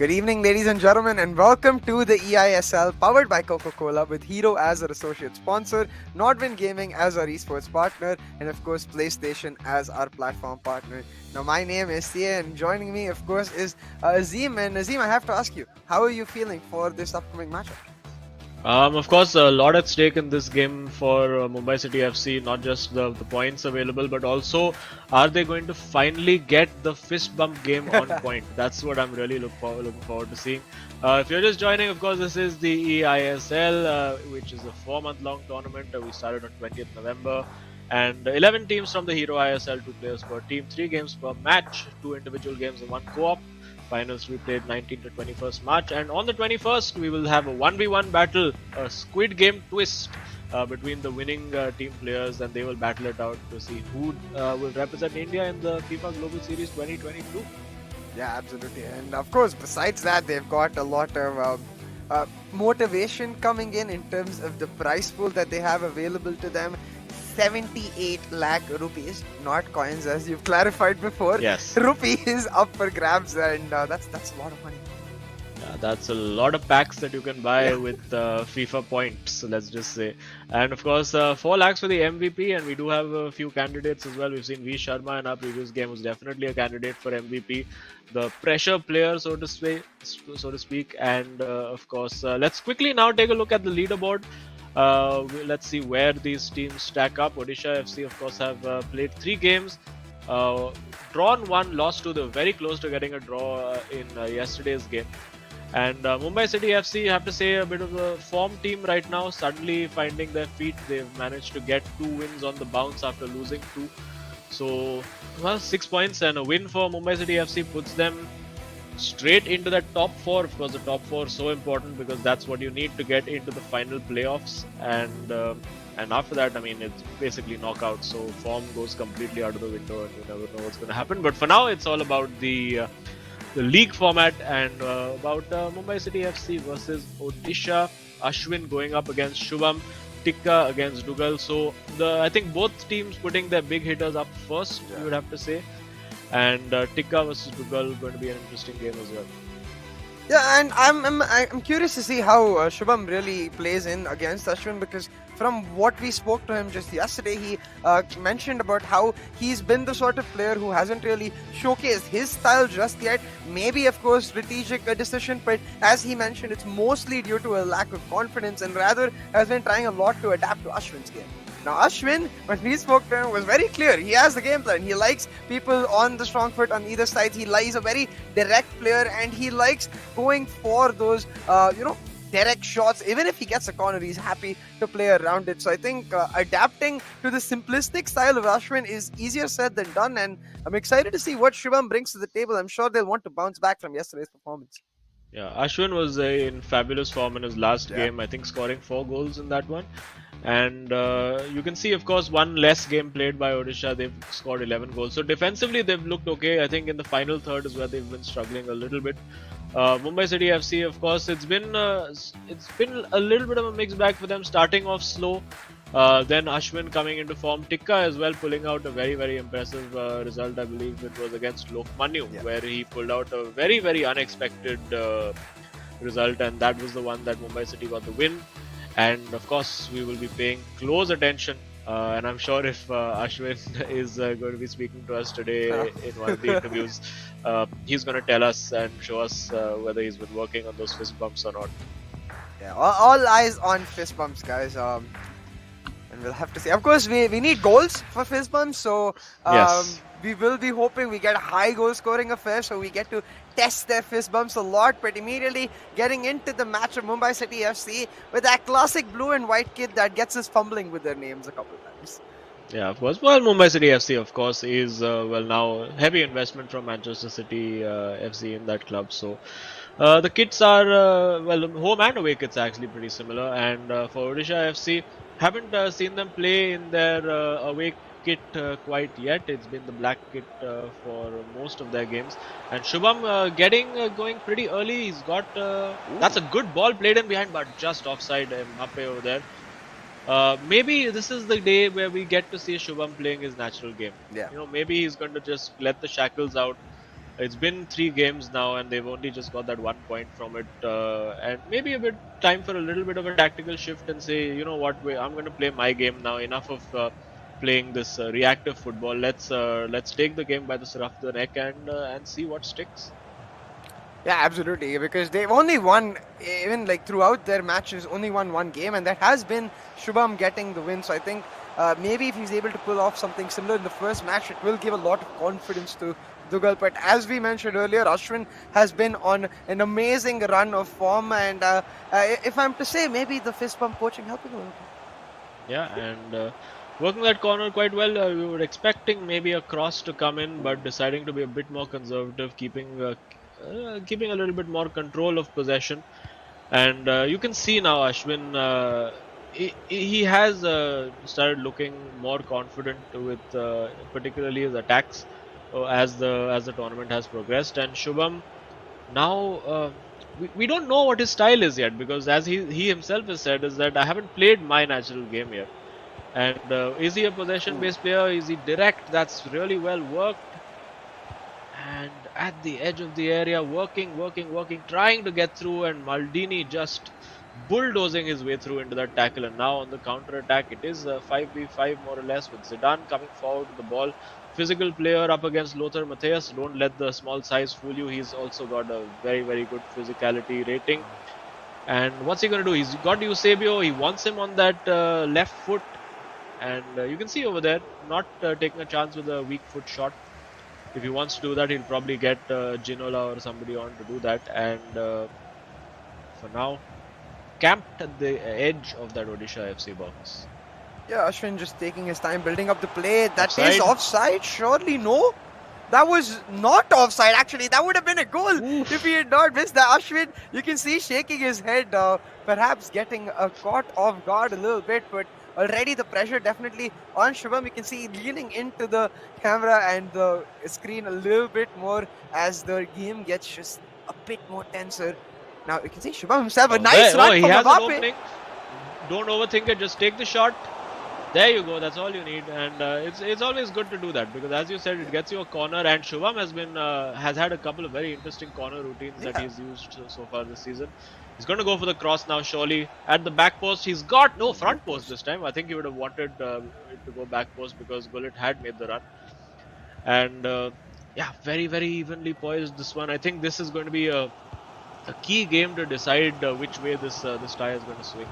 Good evening, ladies and gentlemen, and welcome to the eISL powered by Coca-Cola with Hero as our associate sponsor, Nodwin Gaming as our esports partner, and of course, PlayStation as our platform partner. Now, my name is Sia, and joining me, of course, is Azim. And Azim, I have to ask you, how are you feeling for this upcoming matchup? Of course, a lot at stake in this game for Mumbai City FC. Not just the points available, but also are they going to finally get the fist bump game on point? That's what I'm really looking forward to seeing. If you're just joining, of course, this is the eISL, which is a 4-month-long tournament. We started on 20th November. And 11 teams from the Hero ISL, 2 players per team, 3 games per match, 2 individual games and 1 co-op. Finals we played 19th to 21st March, and on the 21st we will have a 1v1 battle, a Squid Game twist between the winning team players, and they will battle it out to see who will represent India in the FIFA Global Series 2022. Yeah, absolutely. And of course, besides that, they've got a lot of motivation coming in terms of the prize pool that they have available to them. 78 lakh rupees, not coins, as you've clarified before. Yes. Rupees up for grabs, and that's a lot of money. That's a lot of packs that you can buy with FIFA points, let's just say. And of course, 4 lakhs for the MVP, and we do have a few candidates as well. We've seen V Sharma in our previous game was definitely a candidate for MVP, the pressure player, so to speak. And of course, let's quickly now take a look at the leaderboard. Let's see where these teams stack up. Odisha FC, of course, have played 3 games, drawn 1, lost 2. They were very close to getting a draw in yesterday's game. And Mumbai City FC, have to say, a bit of a form team right now, suddenly finding their feet. They've managed to get 2 wins on the bounce after losing 2. So, well, 6 points and a win for Mumbai City FC puts them straight into that top 4. Of course, the top 4 is so important because that's what you need to get into the final playoffs. And after that, I mean, it's basically knockout. So form goes completely out of the window, and you never know what's going to happen. But for now, it's all about the league format and about Mumbai City FC versus Odisha. Ashwin going up against Shubham, Tikka against Dugal. So I think both teams putting their big hitters up first, you would have to say. And Tikka versus Dugal going to be an interesting game as well. Yeah, and I'm curious to see how Shubham really plays in against Ashwin, because from what we spoke to him just yesterday, he mentioned about how he's been the sort of player who hasn't really showcased his style just yet. Maybe, of course, strategic decision, but as he mentioned, it's mostly due to a lack of confidence, and rather has been trying a lot to adapt to Ashwin's game. Now, Ashwin, when we spoke to him, was very clear. He has the game plan. He likes people on the strong foot on either side. He's a very direct player, and he likes going for those, direct shots. Even if he gets a corner, he's happy to play around it. So I think adapting to the simplistic style of Ashwin is easier said than done, and I'm excited to see what Shubham brings to the table. I'm sure they'll want to bounce back from yesterday's performance. Yeah, Ashwin was in fabulous form in his last game, I think scoring 4 goals in that one. And you can see, of course, one less game played by Odisha. They've scored 11 goals. So defensively, they've looked okay. I think in the final third is where they've been struggling a little bit. Mumbai City FC, of course, it's been a little bit of a mixed bag for them. Starting off slow, then Ashwin coming into form. Tikka as well pulling out a very, very impressive result. I believe it was against Lokmanya, where he pulled out a very, very unexpected result, and that was the one that Mumbai City got the win. And of course, we will be paying close attention, and I'm sure if Ashwin is going to be speaking to us today in one of the interviews, he's going to tell us and show us whether he's been working on those fist bumps or not. Yeah, all eyes on fist bumps, guys. And we'll have to see. Of course, we need goals for fist bumps, so Yes. we will be hoping we get a high goal scoring affair, so we get to test their fist bumps a lot. But immediately getting into the match of Mumbai City FC with that classic blue and white kid that gets us fumbling with their names a couple of times. Yeah, of course. Well, Mumbai City FC, of course, is now heavy investment from Manchester City FC in that club. So the kits are home and away kits are actually pretty similar. And for Odisha FC, haven't seen them play in their away kit quite yet. It's been the black kit for most of their games. And Shubham going pretty early. He's got that's a good ball played in behind, but just offside Mbappe over there. Maybe this is the day where we get to see Shubham playing his natural game. Yeah. Maybe he's going to just let the shackles out It's been 3 games now, and they've only just got that 1 point from it. And maybe a bit time for a little bit of a tactical shift and say, you know what, I'm going to play my game now. Enough of playing this reactive football. Let's take the game by the scruff of the neck and see what sticks. Yeah, absolutely. Because they've only won, even like throughout their matches, only won one game, and that has been Shubham getting the win. So I think maybe if he's able to pull off something similar in the first match, it will give a lot of confidence to Dugal. But as we mentioned earlier, Ashwin has been on an amazing run of form, and if I'm to say, maybe the fist bump coaching helping a little bit. Yeah, and working that corner quite well. We were expecting maybe a cross to come in, but deciding to be a bit more conservative, keeping a little bit more control of possession. And you can see now Ashwin, he has started looking more confident with particularly his attacks as the tournament has progressed. And Shubham now. We don't know what his style is yet, because as he himself has said, is that I haven't played my natural game yet. And is he a possession-based player? Is he direct? That's really well worked. And at the edge of the area, working, trying to get through, and Maldini just bulldozing his way through into that tackle. And now on the counter-attack, it is a 5v5 more or less, with Zidane coming forward with the ball. Physical player up against Lothar Matthäus. Don't let the small size fool you. He's also got a very, very good physicality rating. And what's he going to do? He's got Eusebio. He wants him on that left foot. And you can see over there, not taking a chance with a weak foot shot. If he wants to do that, he'll probably get Ginola or somebody on to do that. And for now, camped at the edge of that Odisha FC box. Yeah, Ashwin just taking his time building up the play. That Offside? is offside, surely no. That was not offside, actually. That would have been a goal if he had not missed that. Ashwin, you can see shaking his head, perhaps getting caught off guard a little bit, but already the pressure definitely on Shubham. You can see leaning into the camera and the screen a little bit more as the game gets just a bit more tenser. Now you can see Shubham himself, a nice run he from has an Mbappe. opening. Don't overthink it, just take the shot. There you go, that's all you need. And it's always good to do that, because as you said, it gets you a corner. And Shubham has had a couple of very interesting corner routines that he's used so far this season. He's going to go for the cross now, surely. At the back post, he's got no front post this time. I think he would have wanted it to go back post, because Gullit had made the run. And yeah, very, very evenly poised this one. I think this is going to be a key game to decide which way this tie is going to swing.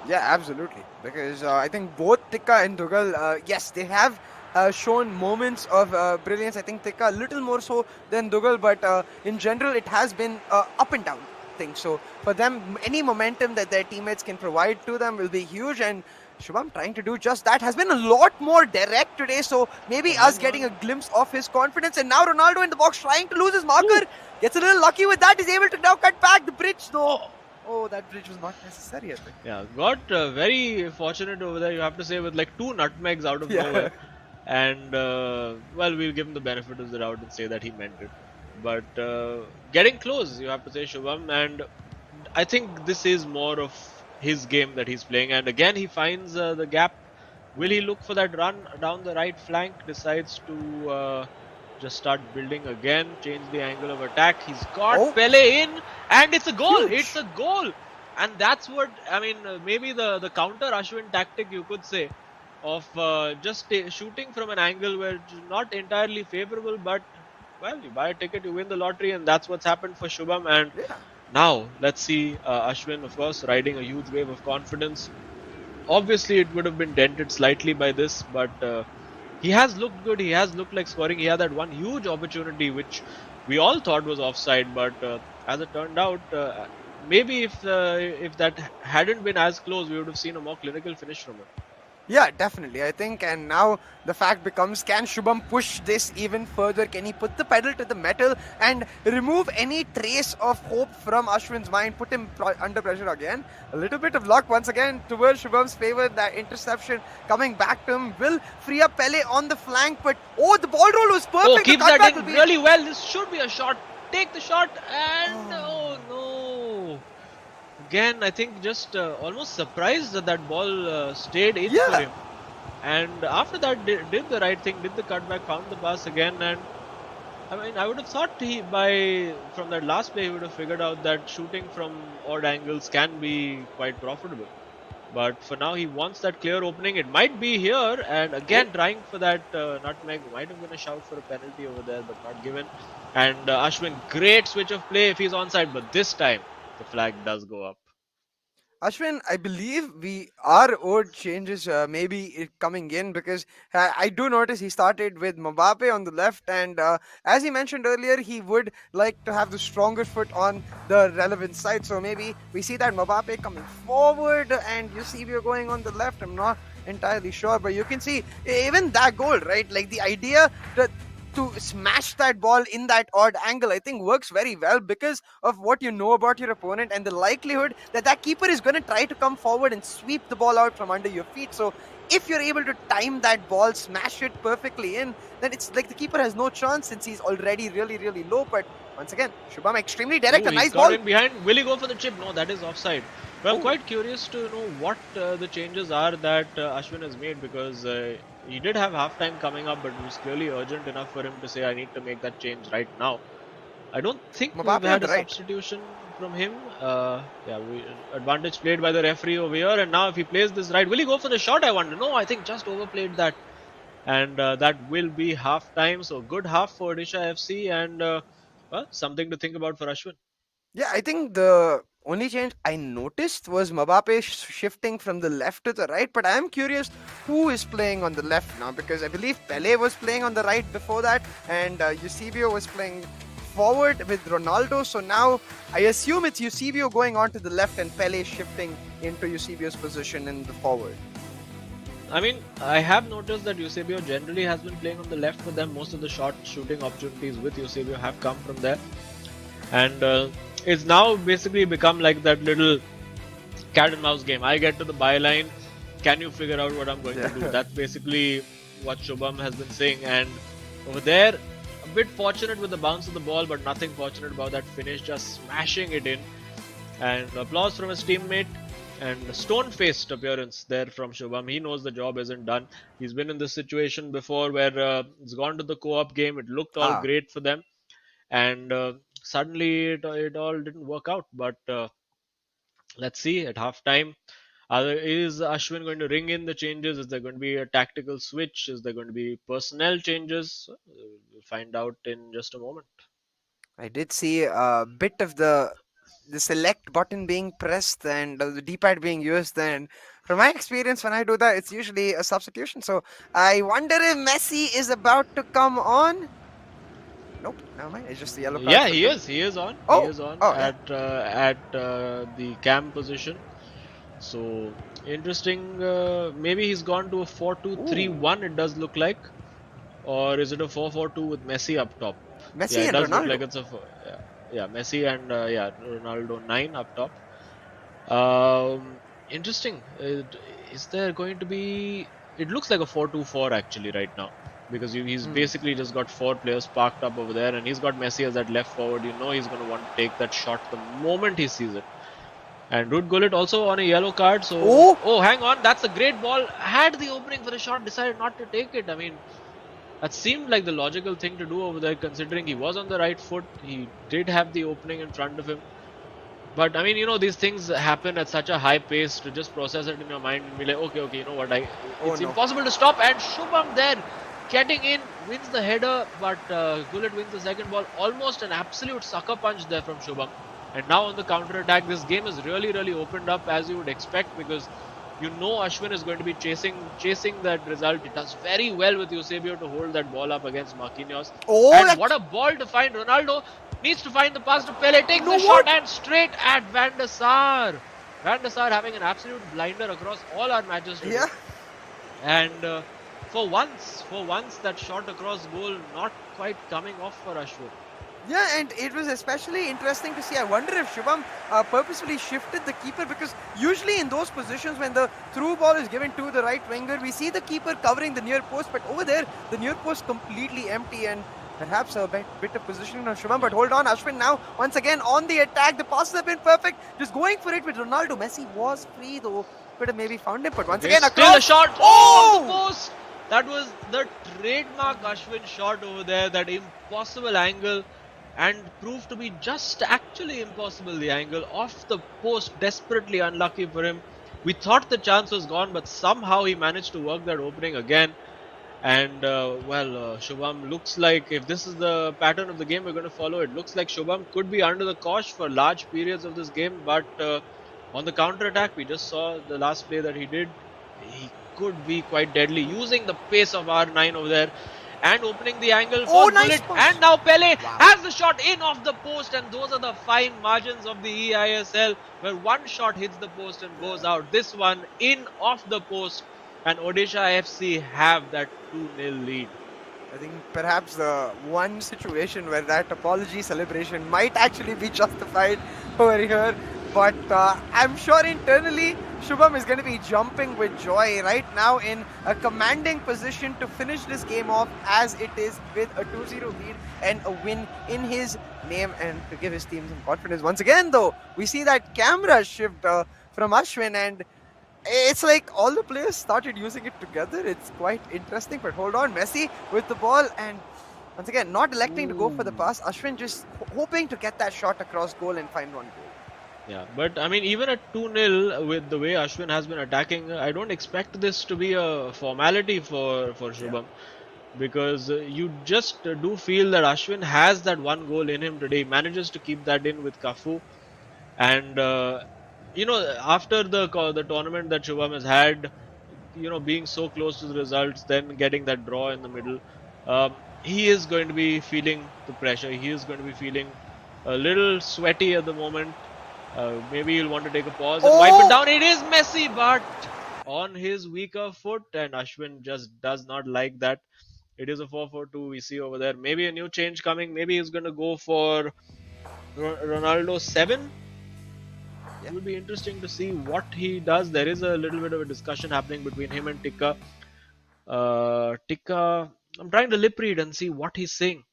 Yeah, absolutely. Because I think both Tikka and Dugal, yes, they have shown moments of brilliance. I think Tikka a little more so than Dugal, but in general, it has been up and down thing. So for them, any momentum that their teammates can provide to them will be huge. And Shubham trying to do just that has been a lot more direct today. So maybe us getting a glimpse of his confidence. And now Ronaldo in the box trying to lose his marker. Gets a little lucky with that. He's able to now cut back the bridge though. Oh, that bridge was not necessary, I think. Yeah, got very fortunate over there, you have to say, with like 2 nutmegs out of nowhere. And, well, we'll give him the benefit of the doubt and say that he meant it. But getting close, you have to say, Shubham. And I think this is more of his game that he's playing. And again, he finds the gap. Will he look for that run down the right flank? Decides to just start building again, change the angle of attack. He's got Pele in, and it's a goal. Huge. It's a goal. And that's what, I mean, maybe the counter Ashwin tactic, you could say, of just shooting from an angle where it's not entirely favorable, but, well, you buy a ticket, you win the lottery, and that's what's happened for Shubham. And now, let's see Ashwin, of course, riding a huge wave of confidence. Obviously, it would have been dented slightly by this, but he has looked good. He has looked like scoring. He had that one huge opportunity, which we all thought was offside, but as it turned out, maybe if that hadn't been as close, we would have seen a more clinical finish from him. Yeah, definitely. I think, and now the fact becomes, can Shubham push this even further? Can he put the pedal to the metal and remove any trace of hope from Ashwin's mind, put him under pressure again? A little bit of luck once again towards Shubham's favor. That interception coming back to him will free up Pele on the flank, but the ball roll was perfect. Oh, keep that in really well. This should be a shot. Take the shot, and oh no. Again, I think just almost surprised that ball stayed in for him. And after that, did the right thing, did the cutback, found the pass again, and I mean, I would have thought from that last play he would have figured out that shooting from odd angles can be quite profitable. But for now, he wants that clear opening. It might be here, and Oh, again trying for that nutmeg. Might have been a shout for a penalty over there, but not given. And Ashwin, great switch of play if he's onside, but this time the flag does go up. Ashwin, I believe we are owed changes, maybe coming in because I do notice he started with Mbappe on the left, and as he mentioned earlier, he would like to have the strongest foot on the relevant side. So maybe we see that Mbappe coming forward, and Eusebio going on the left. I'm not entirely sure, but you can see even that goal, right? Like the idea that to smash that ball in that odd angle, I think works very well because of what you know about your opponent and the likelihood that that keeper is going to try to come forward and sweep the ball out from under your feet. So if you're able to time that ball, smash it perfectly in, then it's like the keeper has no chance since he's already really, really low. But once again, Shubham extremely direct, Oh, a he's nice got ball. in behind. Will he go for the chip? No, that is offside. Well, Oh, quite curious to know what the changes are that Ashwin has made because he did have halftime coming up, but it was clearly urgent enough for him to say, I need to make that change right now. I don't think we've Mbappe on had the a right. substitution from him. Advantage played by the referee over here, and now if he plays this right, will he go for the shot? I wonder. No, I think just overplayed that, and that will be half time. So good half for Odisha FC, and well, something to think about for Ashwin. Yeah, I think the only change I noticed was Mbappe shifting from the left to the right. But I am curious who is playing on the left now because I believe Pele was playing on the right before that, and Eusebio was playing forward with Ronaldo. So now I assume it's Eusebio going on to the left and Pele shifting into Eusebio's position in the forward. I mean, I have noticed that Eusebio generally has been playing on the left for them. Most of the shot shooting opportunities with Eusebio have come from there, and it's now basically become like that little cat and mouse game. I get to the byline. Can you figure out what I'm going to do? Yeah. That's basically what Shubham has been saying. And over there, a bit fortunate with the bounce of the ball, but nothing fortunate about that finish, just smashing it in. And applause from his teammate. And a stone-faced appearance there from Shubham. He knows the job isn't done. He's been in this situation before where it's gone to the co-op game. It looked all Ah, great for them, and suddenly it all didn't work out. But let's see at halftime. Is Ashwin going to ring in the changes? Is there going to be a tactical switch? Is there going to be personnel changes? We'll find out in just a moment. I did see a bit of the select button being pressed and the D-pad being used. And from my experience, when I do that, it's usually a substitution. So I wonder if Messi is about to come on. Nope, never mind. It's just the yellow card Yeah, for he good. is. He is on. He Oh, is on oh yeah. at the cam position. So interesting. Maybe he's gone to a 4-2-3-1. Ooh, It does look like, or is it a 4-4-2 with Messi up top? Yeah, Messi it and does look like Ronaldo. it's yeah, Messi and yeah, Ronaldo 9 up top. Interesting. Is there going to be? It looks like a 4-2-4 actually right now because he's Hmm. basically just got 4 players parked up over there, and he's got Messi as that left forward. You know he's going to want to take that shot the moment he sees it. And Ruud Gullit also on a yellow card. So Oh, oh, hang on, that's a great ball. Had the opening for the shot, decided not to take it. I mean, that seemed like the logical thing to do over there, considering he was on the right foot. He did have the opening in front of him. But I mean, these things happen at such a high pace to just process it in your mind and be like, okay, you know what? oh It's no. impossible to stop. And Shubham there getting in wins the header, but Gullit wins the second ball. Almost an absolute sucker punch there from Shubham. And now on the counter attack, this game is really, really opened up as you would expect because Ashwin is going to be chasing that result. It does very well with Eusebio to hold that ball up against Marquinhos. Oh, And that. what a ball to find. Ronaldo needs to find the pass to Pele, You takes know the shot what? and straight at Van der Sar. Van der Sar having an absolute blinder across all our matches today. Yeah. And for once, that shot across goal not quite coming off for Ashwin. Yeah, and it was especially interesting to see. I wonder if Shubham purposefully shifted the keeper because usually in those positions when the through ball is given to the right winger, we see the keeper covering the near post, but over there, the near post completely empty and perhaps a bit of positioning on Shubham. But hold on, Ashwin now once again on the attack. The passes have been perfect, just going for it with Ronaldo. Messi was free though, could have maybe found him, but once There's again still a across. shot. Oh, off the Oh! post. That was the trademark Ashwin shot over there, that impossible angle, and proved to be just actually impossible. The angle off the post, desperately unlucky for him. We thought the chance was gone, but somehow he managed to work that opening again. And Shubham looks like, if this is the pattern of the game we're going to follow, it looks like Shubham could be under the cosh for large periods of this game. But on the counter attack, we just saw the last play that he did. He could be quite deadly, using the pace of R9 over there and opening the angle Oh, for nice Gullit. punch. And now Pele Wow. has the shot in off the post, and those are the fine margins of the eISL, where one shot hits the post and goes out. This one in off the post, and Odisha FC have that 2-0 lead. I think perhaps the one situation where that apology celebration might actually be justified over here. But I'm sure internally Shubham is going to be jumping with joy right now, in a commanding position to finish this game off as it is, with a 2-0 lead and a win in his name, and to give his team some confidence. Once again, though, we see that camera shift from Ashwin, and it's like all the players started using it together. It's quite interesting. But hold on, Messi with the ball, and once again not electing to go for the pass. Ashwin just hoping to get that shot across goal and find one goal. Yeah, but I mean, even at 2-0, with the way Ashwin has been attacking, I don't expect this to be a formality for Shubham. Because you just do feel that Ashwin has that one goal in him today. He manages to keep that in with Kafu. And after the tournament that Shubham has had, being so close to the results, then getting that draw in the middle, he is going to be feeling the pressure. He is going to be feeling a little sweaty at the moment. Maybe he'll want to take a pause and wipe it down. It is Messi, but on his weaker foot, and Ashwin just does not like that. It is a 4-4-2 we see over there. Maybe a new change coming. Maybe he's going to go for Ronaldo 7. It will be interesting to see what he does. There is a little bit of a discussion happening between him and Tikka. Tikka, I'm trying to lip read and see what he's saying.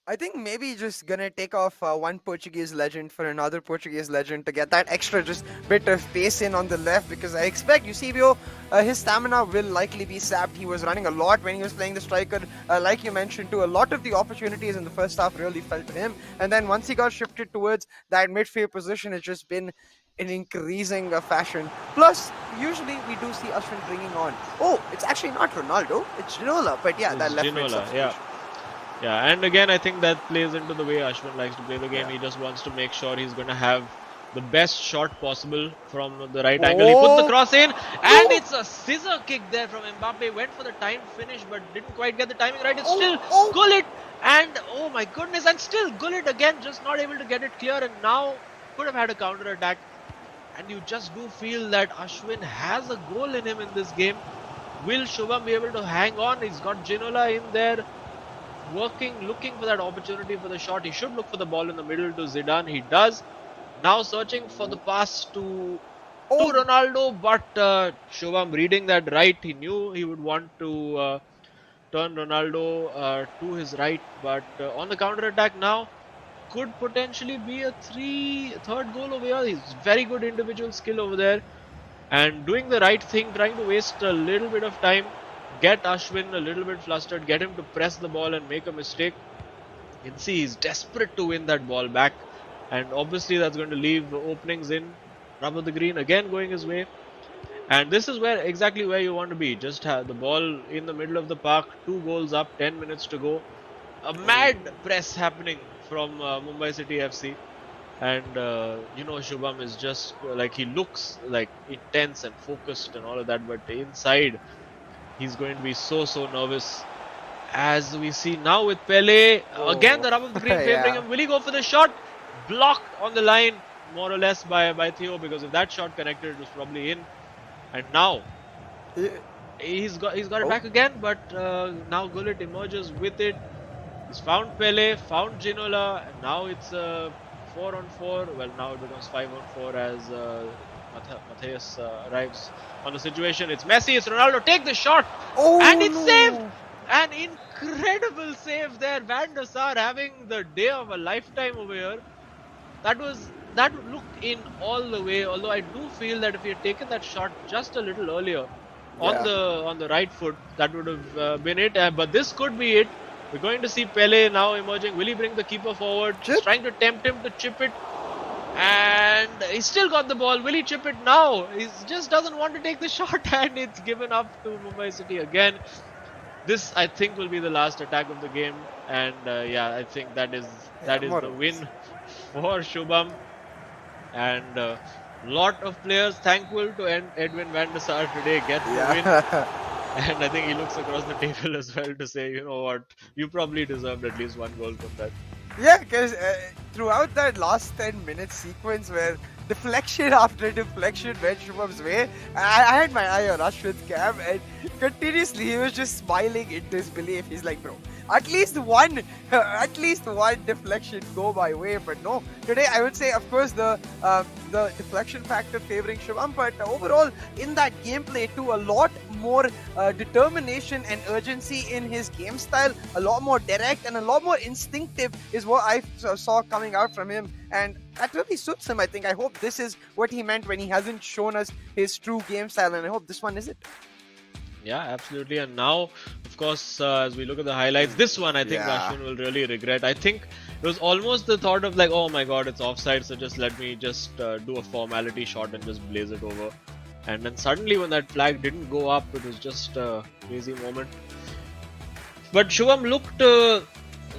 I think maybe just gonna take off one Portuguese legend for another Portuguese legend to get that extra just bit of pace in on the left, because I expect Eusebio, his stamina will likely be sapped. He was running a lot when he was playing the striker, like you mentioned too. A lot of the opportunities in the first half really fell to him, and then once he got shifted towards that midfield position, it's just been in increasing fashion. Plus, usually we do see Ashwin bringing on. Oh, it's actually not Ronaldo, it's Ginola, but yeah, that left mid substitution. Yeah, and again, I think that plays into the way Ashwin likes to play the game. He just wants to make sure he's going to have the best shot possible from the right angle. He puts the cross in, and it's a scissor kick there from Mbappe. Went for the time finish, but didn't quite get the timing right. It's still Gullit, and oh my goodness, and still Gullit again, just not able to get it clear, and now could have had a counter attack. And you just do feel that Ashwin has a goal in him in this game. Will Shubham be able to hang on? He's got Ginola in there, looking for that opportunity for the shot. He should look for the ball in the middle to Zidane. He does. Now searching for the pass to Ronaldo, but Shubham reading that right. He knew he would want to turn Ronaldo to his right, but on the counter attack now could potentially be a third goal over here. He's very good individual skill over there and doing the right thing, trying to waste a little bit of time, get Ashwin a little bit flustered, get him to press the ball and make a mistake. You can see he's desperate to win that ball back, and obviously that's going to leave openings in. Rubber the green again going his way, and this is exactly where you want to be. Just have the ball in the middle of the park, 2 goals up, 10 minutes to go. A mad press happening from Mumbai City FC, and Shubham is just like, he looks like intense and focused and all of that, but inside he's going to be so nervous, as we see now with Pele. Again the rubber green favoring him. Will he go for the shot? Blocked on the line more or less by Theo, because if that shot connected, it was probably in. And now he's got it back again, but now Gullit emerges with it. He's found Pele, found Ginola, and now it's 4-on-4. Well, now it becomes 5-on-4 as Matthias arrives on the situation. It's Messi, it's Ronaldo, take the shot, and it's saved! An incredible save there. Van der Sar having the day of a lifetime over here. That looked in all the way, although I do feel that if he had taken that shot just a little earlier, Yeah. on the right foot. That would have been it. But this could be it. We're going to see Pele now emerging. Will he bring the keeper forward? He's Chip. trying to tempt him to chip it, and he still got the ball. Will he chip it now? He just doesn't want to take the shot, and it's given up to Mumbai City again. This, I think, will be the last attack of the game, and yeah, I think Yeah, that is more the or less. win for Shubham, and lot of players thankful to Edwin van der Sar today get the win. Yeah. And I think he looks across the table as well to say, you know what, you probably deserved at least one goal from that. Yeah, because throughout that last 10 minute sequence where deflection after deflection went Shubham's way, I had my eye on Ashwin's cam and continuously he was just smiling in disbelief. He's like, bro, at least one deflection go my way. But no, today I would say, of course, the deflection factor favoring Shubham, but overall in that gameplay too, a lot more determination and urgency in his game style, a lot more direct and a lot more instinctive is what I saw coming out from him, and that really suits him. I think. I hope this is what he meant when he hasn't shown us his true game style, and I hope this one is it. Yeah, absolutely. And now, of course, as we look at the highlights, this one I think Yeah. Ashwin will really regret. I think it was almost the thought of like, oh my god, it's offside, so just let me just do a formality shot and just blaze it over. And then suddenly, when that flag didn't go up, it was just a crazy moment. But Shubham looked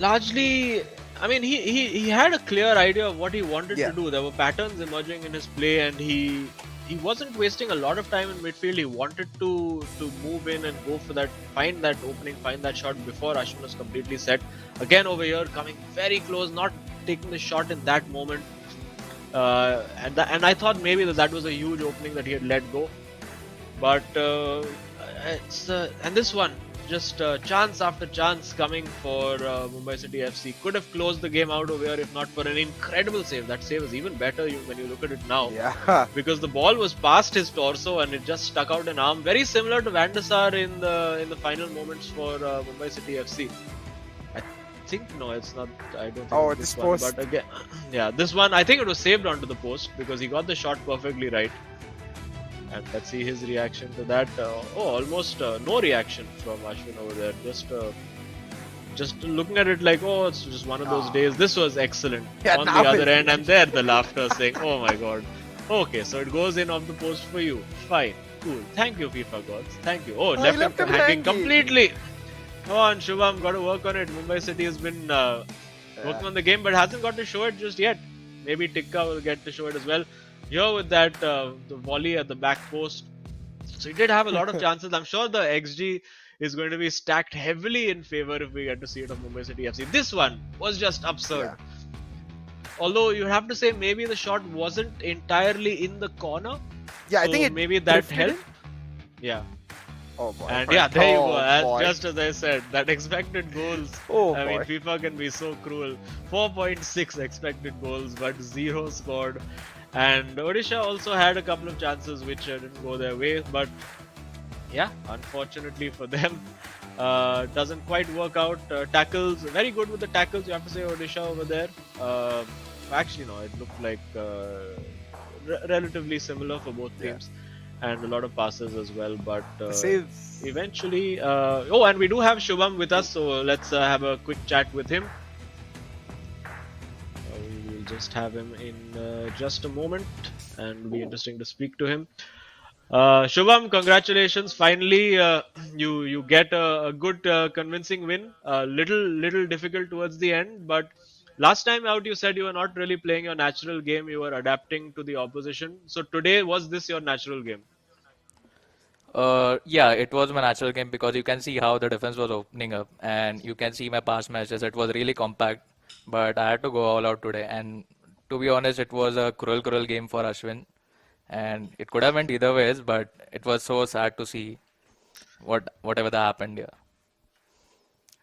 largely. I mean, he had a clear idea of what he wanted Yeah. to do. There were patterns emerging in his play, and he wasn't wasting a lot of time in midfield. He wanted to move in and go for that, find that opening, find that shot before Ashwin was completely set. Again over here, coming very close, not taking the shot in that moment. And I thought maybe that was a huge opening that he had let go. But and this one, just chance after chance coming for Mumbai City FC. Could have closed the game out over here if not for an incredible save. That save is even better when you look at it now. Yeah. Because the ball was past his torso and it just stuck out an arm, very similar to Van der Sar in the final moments for Mumbai City FC. I think no, it's not. I don't think Oh, it's this this one. post. But again, yeah, this one I think it was saved onto the post because he got the shot perfectly right. And let's see his reaction to that. Almost no reaction from Ashwin over there. Just looking at it like, oh, it's just one of those days. This was excellent. Yeah, On the now other it- end, and there the laughter saying, oh my god. Okay, so it goes in off the post for you. Fine, cool. Thank you, FIFA gods. Thank you. Oh, I left left him him hanging hanging. completely. Come on, Shubham, got to work on it. Mumbai City has been working on the game, but hasn't got to show it just yet. Maybe Tikka will get to show it as well. Here with that, the volley at the back post. So he did have a lot of chances. I'm sure the XG is going to be stacked heavily in favor if we get to see it of Mumbai City FC. This one was just absurd. Although you have to say maybe the shot wasn't entirely in the corner. Yeah, I so think it maybe that drifted in. helped. Yeah. Oh boy. And yeah, there you Oh, go. boy. Just as I said, that expected goals. Oh, I mean, boy. FIFA can be so cruel. 4.6 expected goals, but 0 scored. And Odisha also had a couple of chances which didn't go their way. But yeah, unfortunately for them, doesn't quite work out. Tackles, very good with the tackles, you have to say, Odisha over there. Actually, no, it looked like relatively similar for both teams. And a lot of passes as well, but Saves. eventually and we do have Shubham with us, so let's have a quick chat with him. We will just have him in just a moment and it'll be interesting to speak to him. Shubham, congratulations, finally you get a good convincing win. Little difficult towards the end, but last time out you said you were not really playing your natural game, you were adapting to the opposition. So today, was this your natural game? Yeah, it was my natural game because you can see how the defense was opening up, and you can see my past matches. It was really compact, but I had to go all out today. And to be honest, it was a cruel game for Ashwin, and it could have went either ways, but it was so sad to see whatever that happened here.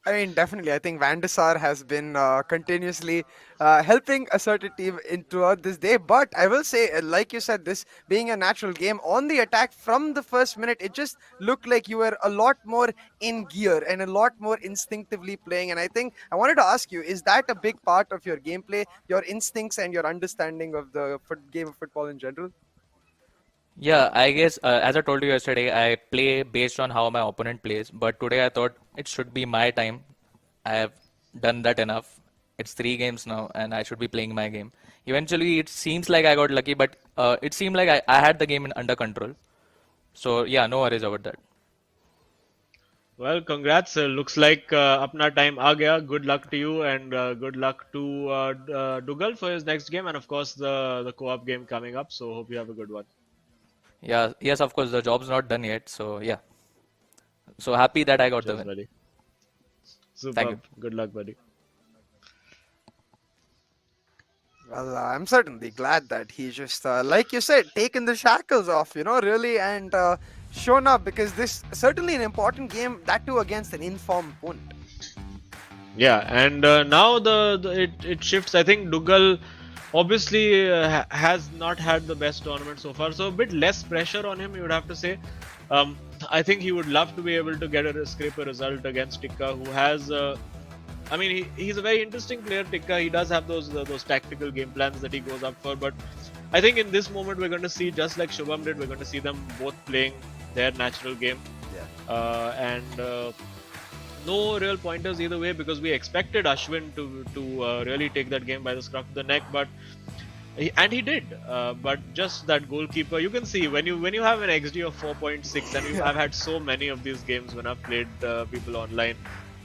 I mean, definitely. I think Van der Sar has been continuously helping a certain team in throughout this day. But I will say, like you said, this being a natural game on the attack from the first minute, it just looked like you were a lot more in gear and a lot more instinctively playing. And I think I wanted to ask you, is that a big part of your gameplay, your instincts and your understanding of the game of football in general? Yeah, I guess as I told you yesterday, I play based on how my opponent plays. But today I thought it should be my time. I have done that enough. It's 3 games now, and I should be playing my game. Eventually, it seems like I got lucky, but it seemed like I had the game under control. So yeah, no worries about that. Well, congrats. Looks like apna time aa gaya. Good luck to you and good luck to Dougal for his next game and of course the co-op game coming up. So hope you have a good one. Yeah, yes, of course, the job's not done yet. So yeah, so happy that I got the Cheers, win. buddy. Thank you. Superb. Good luck, buddy. Well, I'm certainly glad that he just, like you said, taken the shackles off, really, and shown up because this certainly an important game, that too against an informed opponent. Yeah, and now it shifts. I think Dougal obviously has not had the best tournament so far, so a bit less pressure on him. You would have to say. Um, I think he would love to be able to get scrape a result against Tikka, who has. I mean, he's a very interesting player, Tikka. He does have those tactical game plans that he goes up for, but I think in this moment we're going to see, just like Shubham did, we're going to see them both playing their natural game. Yeah. And no real pointers either way because we expected Ashwin to really take that game by the scruff of the neck, but he did. But just that goalkeeper, you can see when you have an XG of 4.6, and I've had so many of these games when I've played people online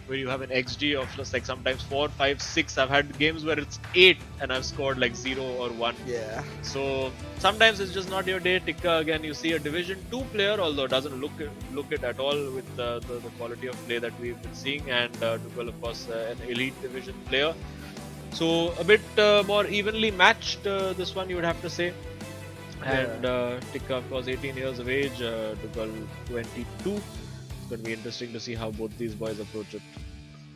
where you have an XG of just like sometimes 4, 5, 6. I've had games where it's 8 and I've scored like 0 or 1. Yeah. So sometimes it's just not your day. Tikka again, you see a Division 2 player, although doesn't look it at all with the quality of play that we've been seeing, and Dougal of course an elite division player. So a bit more evenly matched this one, you would have to say. And Tikka of course 18 years of age, Dougal 22. It's going to be interesting to see how both these boys approach it.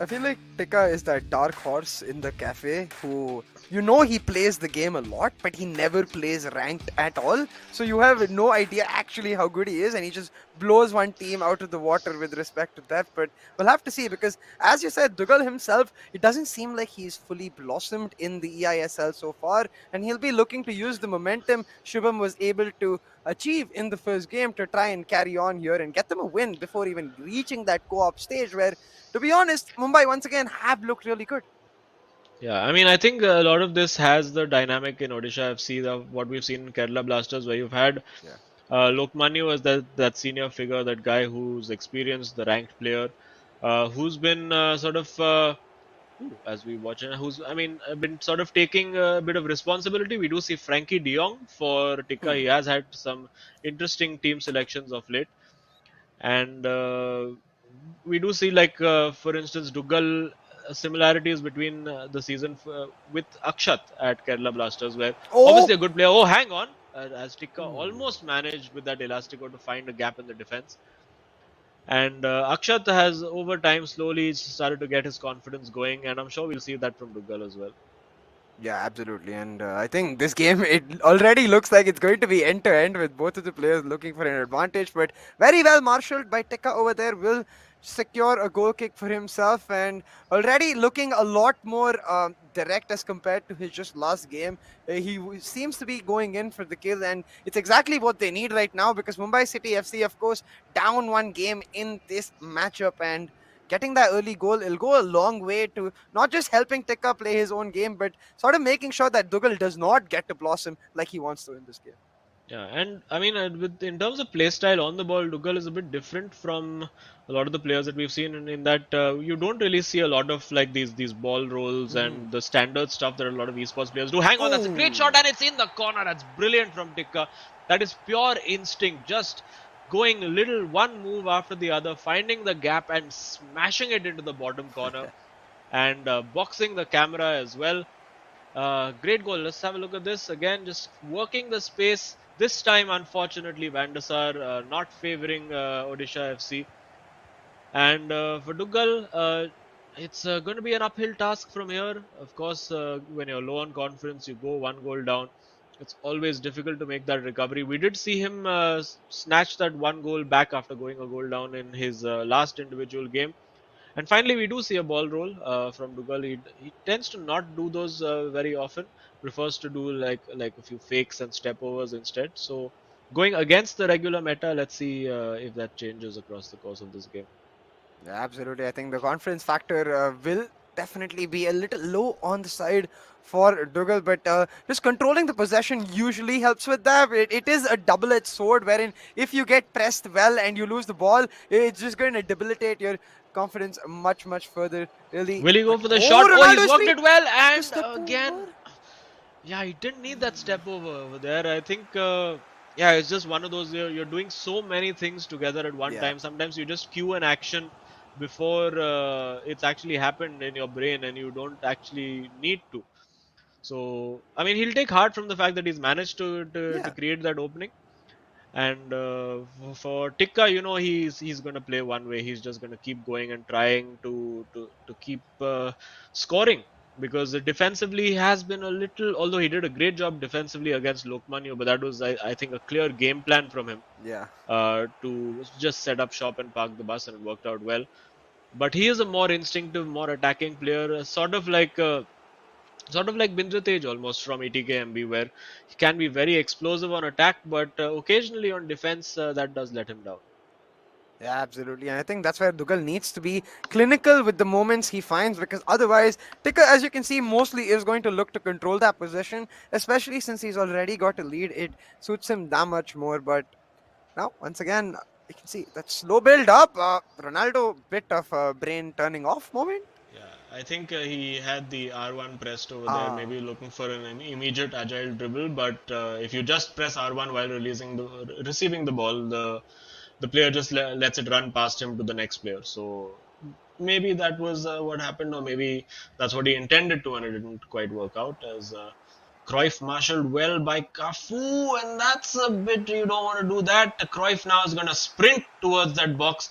I feel like Tika is that dark horse in the cafe who, he plays the game a lot, but he never plays ranked at all. So you have no idea actually how good he is, and he just blows one team out of the water with respect to that. But we'll have to see because, as you said, Dougal himself, it doesn't seem like he's fully blossomed in the eISL so far, and he'll be looking to use the momentum Shubham was able to achieve in the first game to try and carry on here and get them a win before even reaching that co-op stage where, to be honest, Mumbai once again have looked really good. Yeah, I mean, I think a lot of this has the dynamic in Odisha FC, what we've seen in Kerala Blasters, where you've had Yeah. Lokmanya as that senior figure, that guy who's experienced, the ranked player, who's been as we watch, and who's, I mean, been sort of taking a bit of responsibility. We do see Frankie De Jong for Tikka. He has had some interesting team selections of late. And we do see, like, for instance, Dougal similarities between the season with Akshat at Kerala Blasters, where Oh, obviously a good player. Oh, hang on. As Tikka almost managed with that Elastico to find a gap in the defense. And Akshat has over time slowly started to get his confidence going, and I'm sure we'll see that from Dougal as well. yeah, absolutely. And I think this game, it already looks like it's going to be end to end with both of the players looking for an advantage. But very well marshaled by Tekka over there, will secure a goal kick for himself and already looking a lot more direct as compared to his just last game. Seems to be going in for the kill, and it's exactly what they need right now because Mumbai City FC, of course, down one game in this matchup, and getting that early goal, it'll go a long way to not just helping Tikka play his own game, but sort of making sure that Dougal does not get to blossom like he wants to in this game. Yeah, and I mean, in terms of play style on the ball, Dougal is a bit different from a lot of the players that we've seen. In that you don't really see a lot of like these ball rolls and the standard stuff that a lot of esports players do. Hang on, that's a great shot, and it's in the corner. That's brilliant from Tikka. That is pure instinct, just going a little one move after the other, finding the gap and smashing it into the bottom corner, and boxing the camera as well. Great goal. Let's have a look at this again. Just working the space. This time, unfortunately, Van der Sar not favouring Odisha FC. And for Dougal, it's going to be an uphill task from here. Of course, when you're low on confidence, you go one goal down. It's always difficult to make that recovery. We did see him snatch that one goal back after going a goal down in his last individual game. And finally, we do see a ball roll from Dougal. He tends to not do those very often. Prefers to do like a few fakes and step overs instead. So going against the regular meta. Let's see if that changes across the course of this game. Yeah, absolutely. I think the confidence factor will definitely be a little low on the side for Dougal, but just controlling the possession usually helps with that. It is a double-edged sword, wherein if you get pressed well and you lose the ball, it's just going to debilitate your confidence much, much further, really. Will he go But for the oh, shot? Oh, he's Ronaldo's worked feet! it well, The and step again, over. yeah, he didn't need that step over there. I think, yeah, it's just one of those. You're doing so many things together at one Yeah. time. Sometimes you just cue an action before it's actually happened in your brain, and you don't actually need to. So, I mean, he'll take heart from the fact that he's managed to Yeah. create that opening. And for Tikka, he's going to play one way. He's just going to keep going and trying to keep scoring, because defensively he has been a little. Although he did a great job defensively against Lokmanya, but that was I think a clear game plan from him Yeah. to just set up shop and park the bus, and it worked out well. But he is a more instinctive, more attacking player, sort of like Bindratej almost from ETKMB, where he can be very explosive on attack, but occasionally on defense that does let him down. Yeah, absolutely. And I think that's where Dougal needs to be clinical with the moments he finds, because otherwise, Tika, as you can see, mostly is going to look to control that possession, especially since he's already got a lead. It suits him that much more. But now, once again, you can see that slow build up. Ronaldo, bit of a brain turning off moment. Yeah, I think he had the R1 pressed over there, Ah, maybe looking for an immediate agile dribble. But if you just press R1 while receiving the ball, the player just lets it run past him to the next player. So maybe that was what happened, or maybe that's what he intended to, and it didn't quite work out. As Cruyff marshaled well by Cafu, and that's a bit you don't want to do that. Cruyff now is going to sprint towards that box.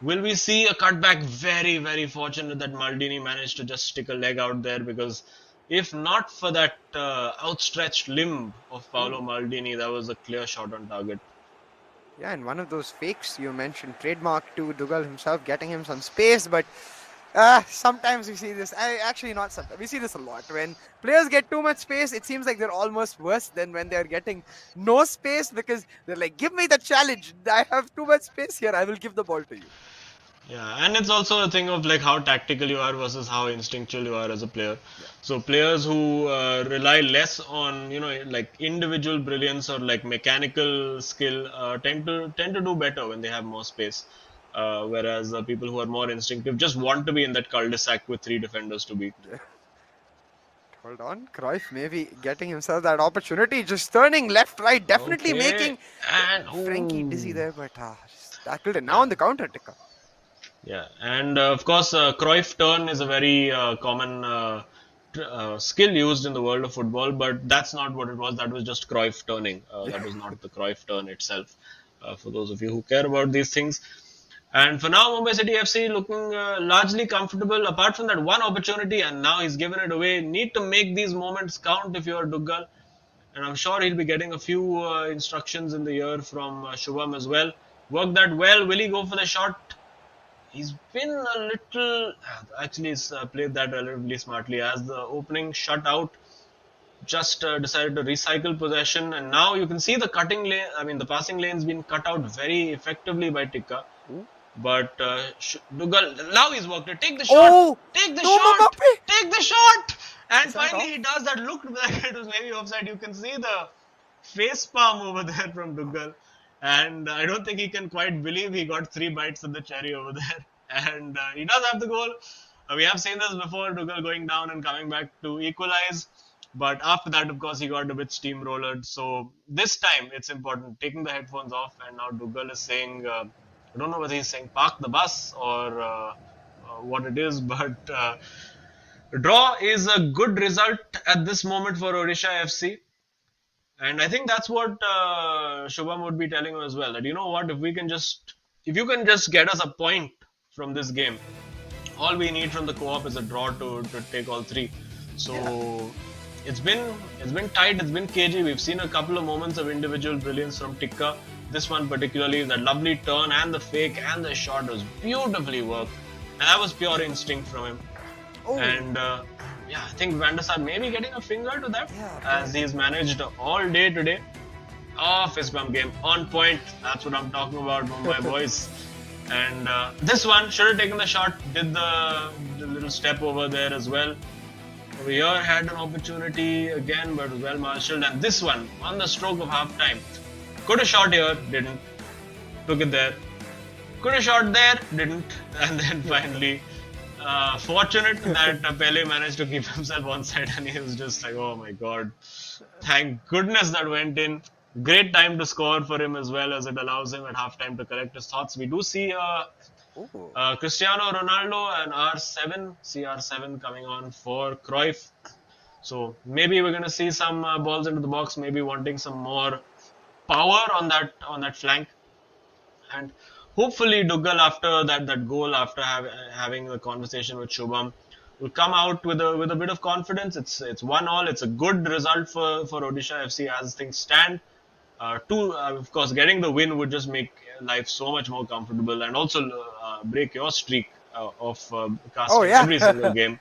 Will we see a cutback? Very, very fortunate that Maldini managed to just stick a leg out there, because if not for that outstretched limb of Paolo ooh. Maldini, that was a clear shot on target. Yeah, and one of those fakes you mentioned, trademark to Dougal himself, getting him some space. But sometimes we see this. Actually, not sometimes. We see this a lot. When players get too much space, it seems like they're almost worse than when they're getting no space, because they're like, give me the challenge. I have too much space here. I will give the ball to you. Yeah, and it's also a thing of like how tactical you are versus how instinctual you are as a player. Yeah. So players who rely less on like individual brilliance or like mechanical skill tend to do better when they have more space. Whereas people who are more instinctive just want to be in that cul-de-sac with three defenders to beat. Yeah. Hold on. Cruyff maybe getting himself that opportunity, just turning left, right, definitely Okay, making and Frankie dizzy ooh, there, but just tackled it. Now yeah. on the counter, Tika. Yeah, and of course, Cruyff turn is a very common skill used in the world of football, but that's not what it was. That was just Cruyff turning. That was not the Cruyff turn itself. For those of you who care about these things. And for now, Mumbai City FC looking largely comfortable, apart from that one opportunity, and now he's given it away. Need to make these moments count if you're Duggal, and I'm sure he'll be getting a few instructions in the year from Shubham as well. Work that well. Will he go for the shot? He's been a little, actually, he's played that relatively smartly, as the opening shut out. Just decided to recycle possession, and now you can see the cutting lane. I mean, the passing lane's been cut out very effectively by Tikka. Ooh. But Dougal, now he's worked it. Take the shot! Oh! Take the No, shot! Mbappe! Take the shot! And Is that finally, off? he does that. Looked like it was maybe offside. You can see the face palm over there from Dougal. And I don't think he can quite believe he got 3 bites of the cherry over there. And he does have the goal. We have seen this before, Dougal going down and coming back to equalize. But after that, of course, he got a bit steamrollered. So this time, it's important. Taking the headphones off, and now Dougal is saying, I don't know whether he's saying park the bus or what it is, but draw is a good result at this moment for Odisha FC. And I think that's what Shubham would be telling him as well. That you know what, if you can just get us a point from this game, all we need from the co-op is a draw to take all three. So Yeah. it's been tight, it's been cagey. We've seen a couple of moments of individual brilliance from Tikka. This one particularly, that lovely turn and the fake and the shot was beautifully worked, and that was pure instinct from him. Oh! And yeah, I think Van der Sar may be getting a finger to that, Yeah, as he's managed all day today. Oh, fist bump game on point. That's what I'm talking about, Mumbai boys. And this one should have taken the shot. Did the little step over there as well. Over here had an opportunity again, but was well marshalled. And this one on the stroke of half time. Could have shot here, didn't. Took it there. Could have shot there, didn't. And then finally, fortunate that Pele managed to keep himself onside, and he was just like, oh my god. Thank goodness that went in. Great time to score for him as well, as it allows him at halftime to collect his thoughts. We do see Ooh. Cristiano Ronaldo and R7, CR7 coming on for Cruyff. So maybe we're going to see some balls into the box, maybe wanting some more power on that flank. And hopefully Dougal, after that goal, after having the conversation with Shubham, will come out with a bit of confidence. It's 1-1. It's a good result for Odisha FC as things stand. Of course, getting the win would just make life so much more comfortable, and also break your streak of casting every single game.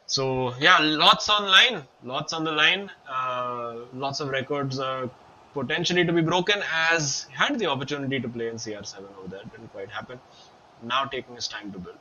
So yeah, lots on the line, lots of records potentially to be broken, as had the opportunity to play in CR7 over there. Didn't quite happen. Now taking his time to build.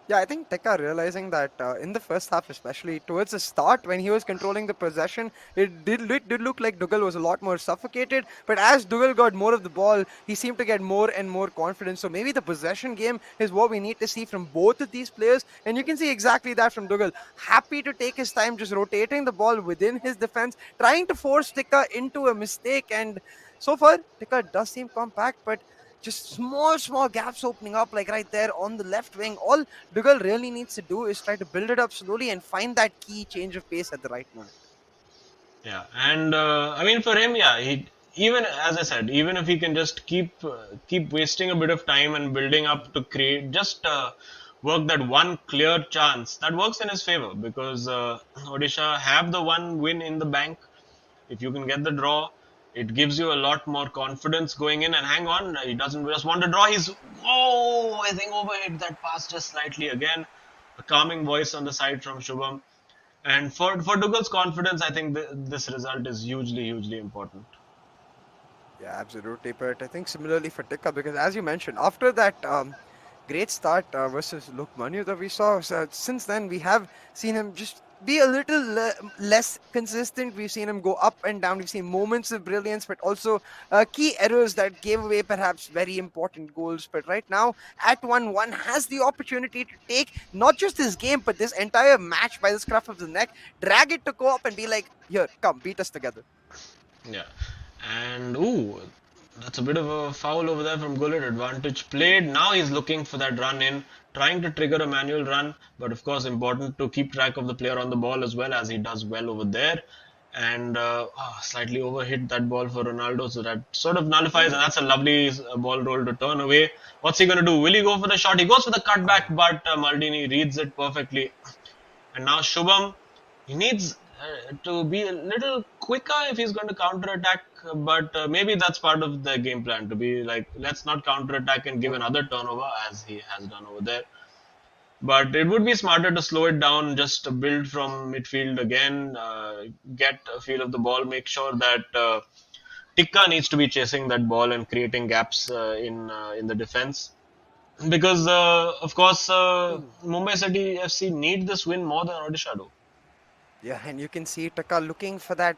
Yeah, I think Tekka realizing that in the first half, especially towards the start when he was controlling the possession, it did look like Dougal was a lot more suffocated. But as Dougal got more of the ball, he seemed to get more and more confidence. So maybe the possession game is what we need to see from both of these players. And you can see exactly that from Dougal. Happy to take his time, just rotating the ball within his defense, trying to force Tekka into a mistake. And so far, Tekka does seem compact, but just small gaps opening up, like right there on the left wing. All Dougal really needs to do is try to build it up slowly and find that key change of pace at the right moment. Yeah, and I mean for him, yeah, even as I said, even if he can just keep wasting a bit of time and building up to create just work that one clear chance, that works in his favor, because Odisha have the one win in the bank. If you can get the draw, it gives you a lot more confidence going in. And hang on, he doesn't just want to draw. I think overhit that pass just slightly again. A calming voice on the side from Shubham. And for Dougal's confidence, I think this result is hugely important. Yeah, absolutely. But I think similarly for Tekka, because as you mentioned, after that great start versus Lokmanu that we saw, since then we have seen him just be a little less consistent. We've seen him go up and down. We've seen moments of brilliance, but also key errors that gave away perhaps very important goals. But right now, at 1-1, has the opportunity to take not just this game, but this entire match by the scruff of the neck, drag it to go up and be like, here, come, beat us together. Yeah. And that's a bit of a foul over there from Gullit. Advantage played. Now he's looking for that run in, trying to trigger a manual run, but of course important to keep track of the player on the ball as well, as he does well over there. And slightly overhit that ball for Ronaldo, so that sort of nullifies, and that's a lovely ball roll to turn away. What's he going to do? Will he go for the shot? He goes for the cutback, but Maldini reads it perfectly. And now Shubham, he needs to be a little quicker if he's going to counter-attack, but maybe that's part of the game plan, to be like, let's not counter-attack and give another turnover as he has done over there. But it would be smarter to slow it down, just to build from midfield again, get a feel of the ball, make sure that Tikka needs to be chasing that ball and creating gaps in the defense. Because, of course, Mumbai City FC need this win more than Odisha do. Yeah, and you can see Taka looking for that,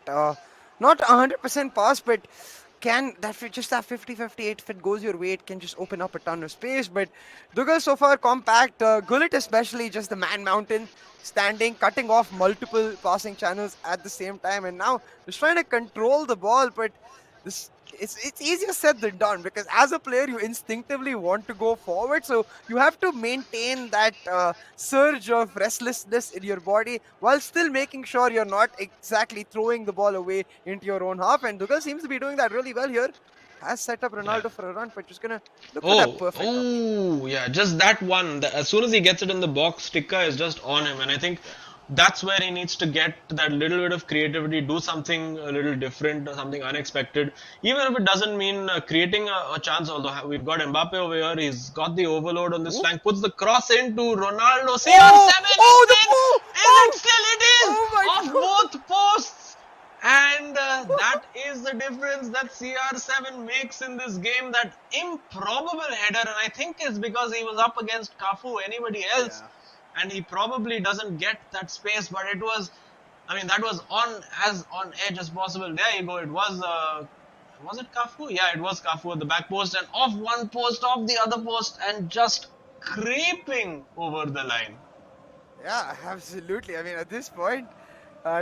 not 100% pass, but can that just that 50-58, if it goes your way, it can just open up a ton of space. But Dougal so far compact, Gullit especially just the man mountain, standing, cutting off multiple passing channels at the same time, and now just trying to control the ball. But this it's easier said than done, because as a player you instinctively want to go forward, so you have to maintain that surge of restlessness in your body while still making sure you're not exactly throwing the ball away into your own half. And Dougal seems to be doing that really well here. Has set up Ronaldo for a run, but just gonna look for that perfect yeah, just that one. As soon as he gets it in the box, Tikka is just on him, and I think that's where he needs to get that little bit of creativity, do something a little different, something unexpected, even if it doesn't mean creating a chance. Although we've got Mbappe over here, he's got the overload on this flank, puts the cross into Ronaldo. CR7 the ball! Is it still? It is! Oh my Off both posts! And that is the difference that CR7 makes in this game. That improbable header, and I think it's because he was up against Cafu, anybody else, Yeah. and he probably doesn't get that space. But it was, I mean, that was on edge as possible. There you go. It was it Cafu? Yeah, it was Cafu at the back post, and off one post, off the other post, and just creeping over the line. Yeah, absolutely. I mean, at this point,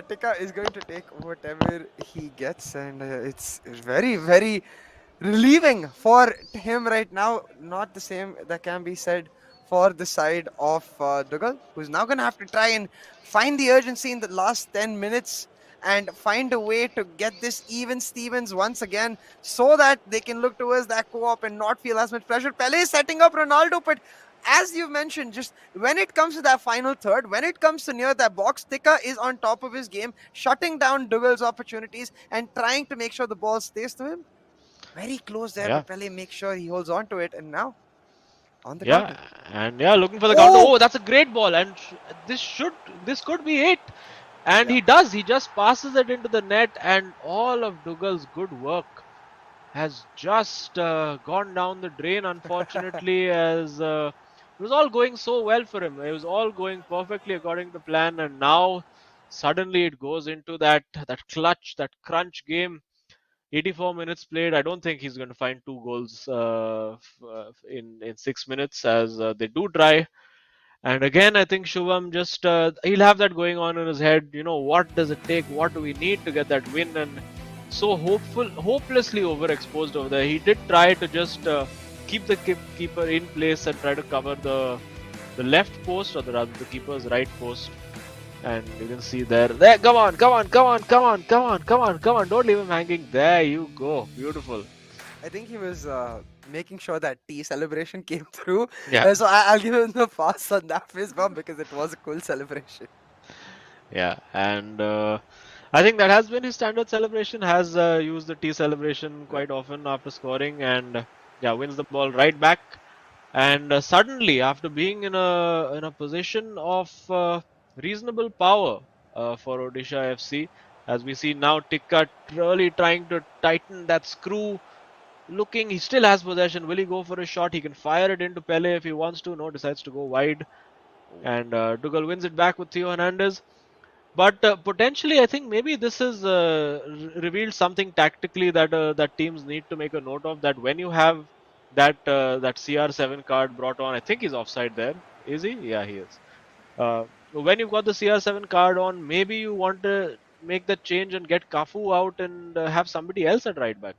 Tika is going to take whatever he gets, and it's very, very relieving for him right now. Not the same that can be said for the side of Dougal, who's now going to have to try and find the urgency in the last 10 minutes and find a way to get this even Stevens once again so that they can look towards that co-op and not feel as much pressure. Pele is setting up Ronaldo, but as you mentioned, just when it comes to that final third, when it comes to near that box, Tika is on top of his game, shutting down Dougal's opportunities and trying to make sure the ball stays to him. Very close there, Yeah. but Pele makes sure he holds on to it, and now on the Yeah, counter. and yeah, looking for the counter. Oh! Oh, that's a great ball, and this could be it. And Yeah. he does. He just passes it into the net, and all of Dougal's good work has just gone down the drain, unfortunately, as it was all going so well for him. It was all going perfectly according to plan, and now suddenly it goes into that clutch, that crunch game. 84 minutes played. I don't think he's going to find two goals in 6 minutes, as they do try. And again, I think Shubham just he'll have that going on in his head. You know, what does it take? What do we need to get that win? And so hopelessly overexposed over there. He did try to just keep the keeper in place and try to cover the left post, or rather the keeper's right post. And you can see there, come on, come on, come on, come on, come on, come on, come on, don't leave him hanging. There you go, beautiful. I think he was making sure that tea celebration came through. Yeah, So I'll give him the pass on that fist bump because it was a cool celebration. yeah, and I think that has been his standard celebration. Has used the tea celebration quite often after scoring, and yeah, wins the ball right back. And suddenly, after being in a position of reasonable power for Odisha FC, as we see now, Tikka really trying to tighten that screw. Looking, he still has possession. Will he go for a shot? He can fire it into Pele if he wants to. No, decides to go wide, and Dougal wins it back with Theo Hernandez. But potentially, I think maybe this has revealed something tactically that teams need to make a note of. That when you have that CR7 card brought on, I think he's offside there. Is he? Yeah, he is. When you've got the CR7 card on, maybe you want to make that change and get Cafu out and have somebody else at right back.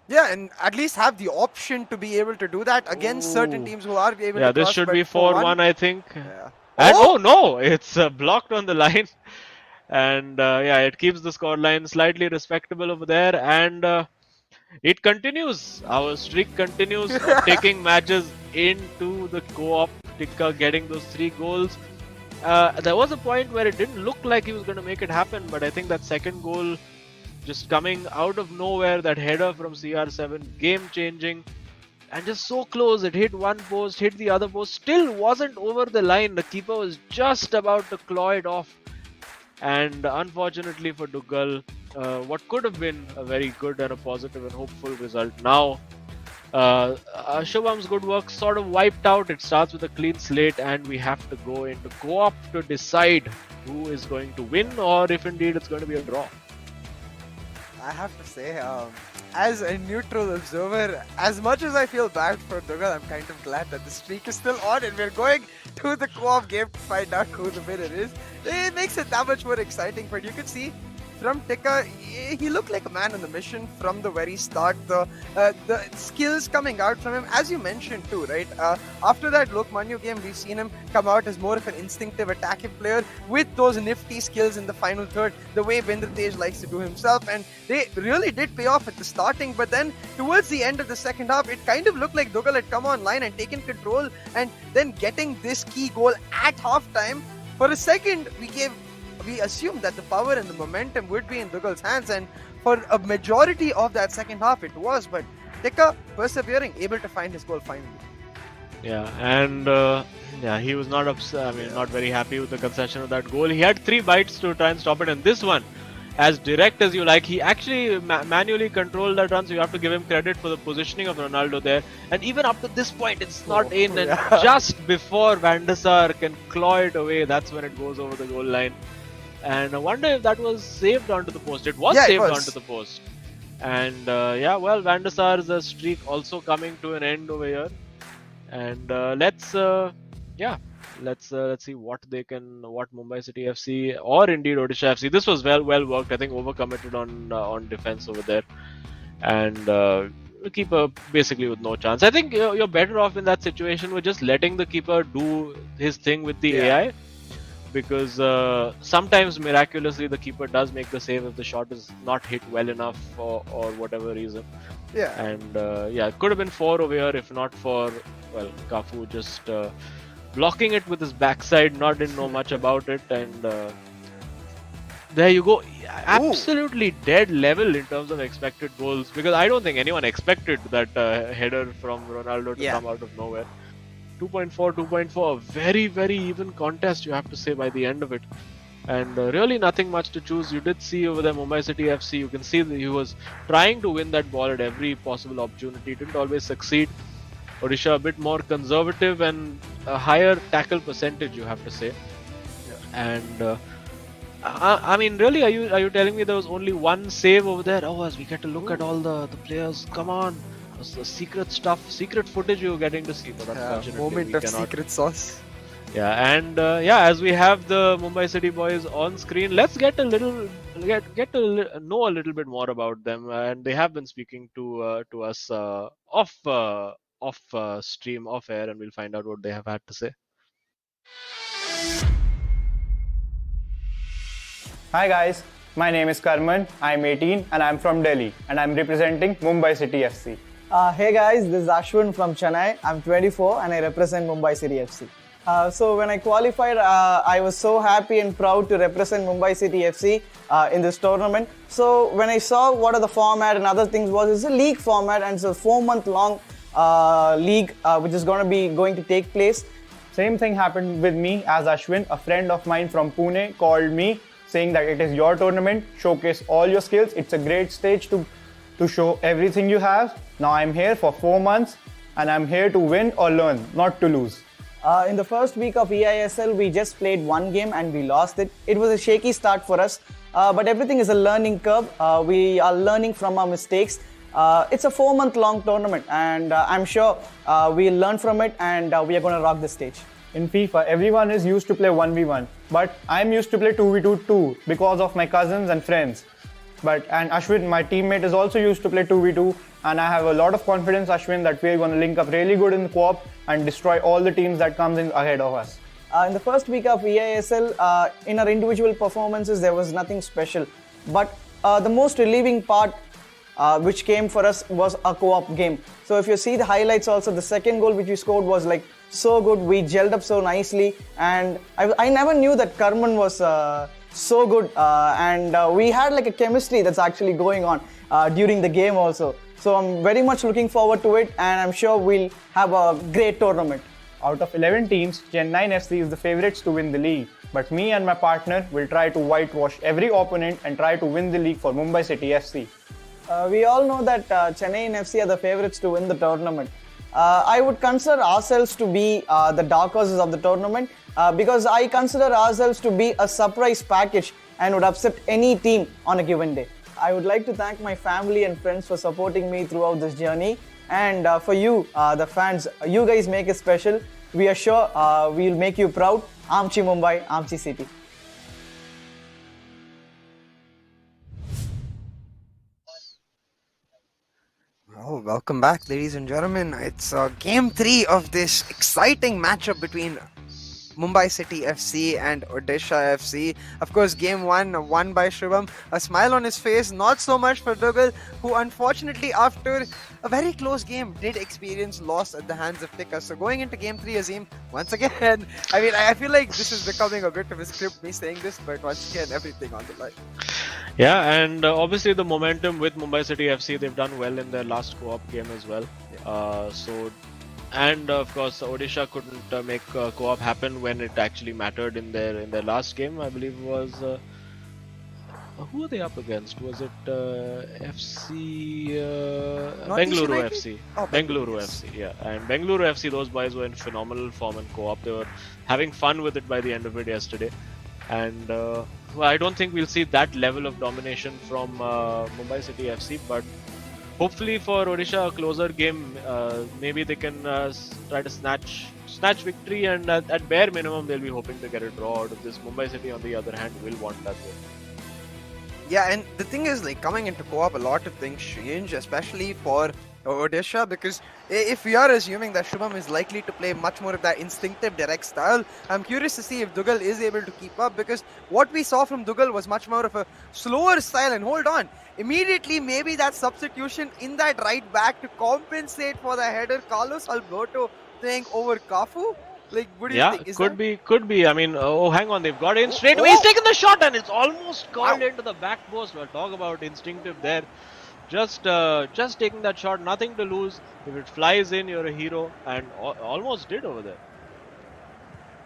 Yeah, and at least have the option to be able to do that against certain Ooh. teams who are able Yeah, to this cross. should But be for 4-1, I think. yeah. And Oh! oh no, it's blocked on the line. And yeah, it keeps the scoreline slightly respectable over there. And it continues. Our streak continues of taking matches into the co-op. Tikka getting those 3 goals. There was a point where it didn't look like he was going to make it happen, but I think that second goal just coming out of nowhere, that header from CR7, game changing, and just so close. It hit one post, hit the other post, still wasn't over the line. The keeper was just about to claw it off. And unfortunately for Dougal, what could have been a very good and a positive and hopeful result now, Shubham's good work sort of wiped out. It starts with a clean slate, and we have to go into co-op to decide who is going to win, or if indeed it's going to be a draw. I have to say, as a neutral observer, as much as I feel bad for Dougal, I'm kind of glad that the streak is still on and we're going to the co-op game to find out who the winner is. It makes it that much more exciting, but you could see from Tikka, he looked like a man on the mission from the very start. The skills coming out from him, as you mentioned too, right? After that Lokmanya game, we've seen him come out as more of an instinctive attacking player with those nifty skills in the final third, the way Bindratej likes to do himself, and they really did pay off at the starting. But then towards the end of the second half, it kind of looked like Dougal had come online and taken control, and then getting this key goal at halftime. For a second, we assumed that the power and the momentum would be in Dougal's hands, and for a majority of that second half it was, but Tikka persevering, able to find his goal finally. Yeah, and yeah, he was not upset. I mean, not very happy with the concession of that goal. He had 3 bites to try and stop it, and this one, as direct as you like. He actually manually controlled that run, so you have to give him credit for the positioning of Ronaldo there. And even up to this point, it's not in, and yeah. just before Van der Sar can claw it away, that's when it goes over the goal line. And I wonder if that was saved onto the post. It was saved onto the post. And yeah, well, Van der Sar's streak also coming to an end over here. And let's see what Mumbai City FC or indeed Odisha FC. This was well worked. I think overcommitted on defense over there, and keeper basically with no chance. I think you're better off in that situation with just letting the keeper do his thing with the AI, because sometimes miraculously the keeper does make the save if the shot is not hit well enough or whatever reason. Yeah. And it could have been 4 over here if not for Cafu just blocking it with his backside. Didn't know much about it, and there you go. Absolutely dead level in terms of expected goals, because I don't think anyone expected that header from Ronaldo to come out of nowhere. 2.4, 2.4, very, very even contest, you have to say, by the end of it. And really nothing much to choose. You did see over there Mumbai City FC, you can see that he was trying to win that ball at every possible opportunity. Didn't always succeed. Odisha a bit more conservative and a higher tackle percentage, you have to say. And I mean, really, are you telling me there was only one save over there? Oh, as we get to look at all the players, come on. The secret stuff, secret footage you're getting to see, but unfortunately moment we of cannot. secret sauce. Yeah, and as we have the Mumbai City boys on screen, let's get to know a little bit more about them. And they have been speaking to us off stream, off air, and we'll find out what they have had to say. Hi guys, my name is Karman. I'm 18 and I'm from Delhi, and I'm representing Mumbai City FC. Hey guys, this is Ashwin from Chennai. I'm 24 and I represent Mumbai City FC. So when I qualified, I was so happy and proud to represent Mumbai City FC in this tournament. So when I saw what are the format and other things was, it's a league format and it's a 4-month long league which is going to take place. Same thing happened with me as Ashwin. A friend of mine from Pune called me saying that it is your tournament, showcase all your skills. It's a great stage to show everything you have. Now I'm here for 4 months and I'm here to win or learn, not to lose. In the first week of eISL, we just played one game and we lost it. It was a shaky start for us, but everything is a learning curve. We are learning from our mistakes. It's a 4-month long tournament and I'm sure we'll learn from it and we are going to rock the stage. In FIFA, everyone is used to play 1v1, but I'm used to play 2v2 too because of my cousins and friends. And Ashwin, my teammate, is also used to play 2v2, and I have a lot of confidence, Ashwin, that we're going to link up really good in the co-op and destroy all the teams that comes in ahead of us. In the first week of eISL, in our individual performances, there was nothing special. But the most relieving part which came for us was a co-op game. So if you see the highlights also, the second goal which we scored was like so good. We gelled up so nicely, and I never knew that Karman was so good, and we had like a chemistry that's actually going on during the game also. So I'm very much looking forward to it, and I'm sure we'll have a great tournament. Out of 11 teams, Chennai FC is the favourites to win the league. But me and my partner will try to whitewash every opponent and try to win the league for Mumbai City FC. We all know that Chennai FC are the favourites to win the tournament. I would consider ourselves to be the dark horses of the tournament because I consider ourselves to be a surprise package and would upset any team on a given day. I would like to thank my family and friends for supporting me throughout this journey, and for you, the fans, you guys make it special. We are sure we'll make you proud. Amchi Mumbai, Amchi City. Oh, welcome back, ladies and gentlemen. It's game 3 of this exciting matchup between Mumbai City FC and Odisha FC. Of course, game 1 won by Shubham. A smile on his face, not so much for Dougal, who unfortunately after a very close game did experience loss at the hands of Tika. So going into game 3, Azim, once again, I mean, I feel like this is becoming a bit of a script, me saying this, but once again, everything on the line. Yeah, and obviously the momentum with Mumbai City FC, they've done well in their last co-op game as well. And of course, Odisha couldn't make co-op happen when it actually mattered in their last game. I believe it was Who are they up against? Was it FC Northeast Bengaluru United? FC? Oh, Bengaluru yes. FC, yeah. And Bengaluru FC, those boys were in phenomenal form in co-op. They were having fun with it by the end of it yesterday. And well, I don't think we'll see that level of domination from Mumbai City FC, but hopefully for Odisha, a closer game. Maybe they can try to snatch victory, and at bare minimum they'll be hoping to get a draw out of this. Mumbai City, on the other hand, will want that win. Yeah, and the thing is, like, coming into co-op, a lot of things change, especially for Odisha, because if we are assuming that Shubham is likely to play much more of that instinctive direct style, I'm curious to see if Dugal is able to keep up, because what we saw from Dugal was much more of a slower style. And hold on, immediately maybe that substitution in that right back to compensate for the header, Carlos Alberto playing over Cafu. Like, what do you think? Is could that... could be. I mean, oh, hang on, they've got in straight Oh, away. He's oh. taken the shot and it's almost curled Wow. into the back post. Well, talk about instinctive there. Just taking that shot, nothing to lose. If it flies in, you're a hero, and almost did over there.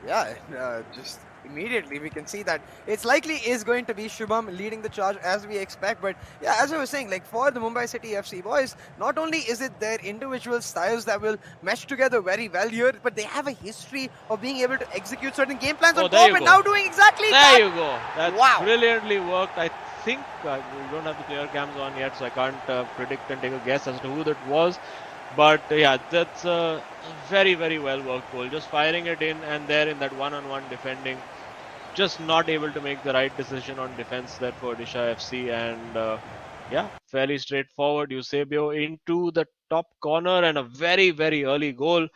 Yeah, just immediately we can see that it's likely is going to be Shubham leading the charge as we expect. But yeah, as I was saying, like, for the Mumbai City FC boys, not only is it their individual styles that will mesh together very well here, but they have a history of being able to execute certain game plans Oh, on there top you and go. now doing exactly There that. you go. That's Wow. brilliantly worked. I think we don't have the player cams on yet, so I can't predict and take a guess as to who that was. But yeah, that's a very, very well worked goal. Just firing it in and there in that one-on-one defending. Just not able to make the right decision on defense there for Odisha FC. And yeah, fairly straightforward. Eusebio into the top corner and a very, very early goal.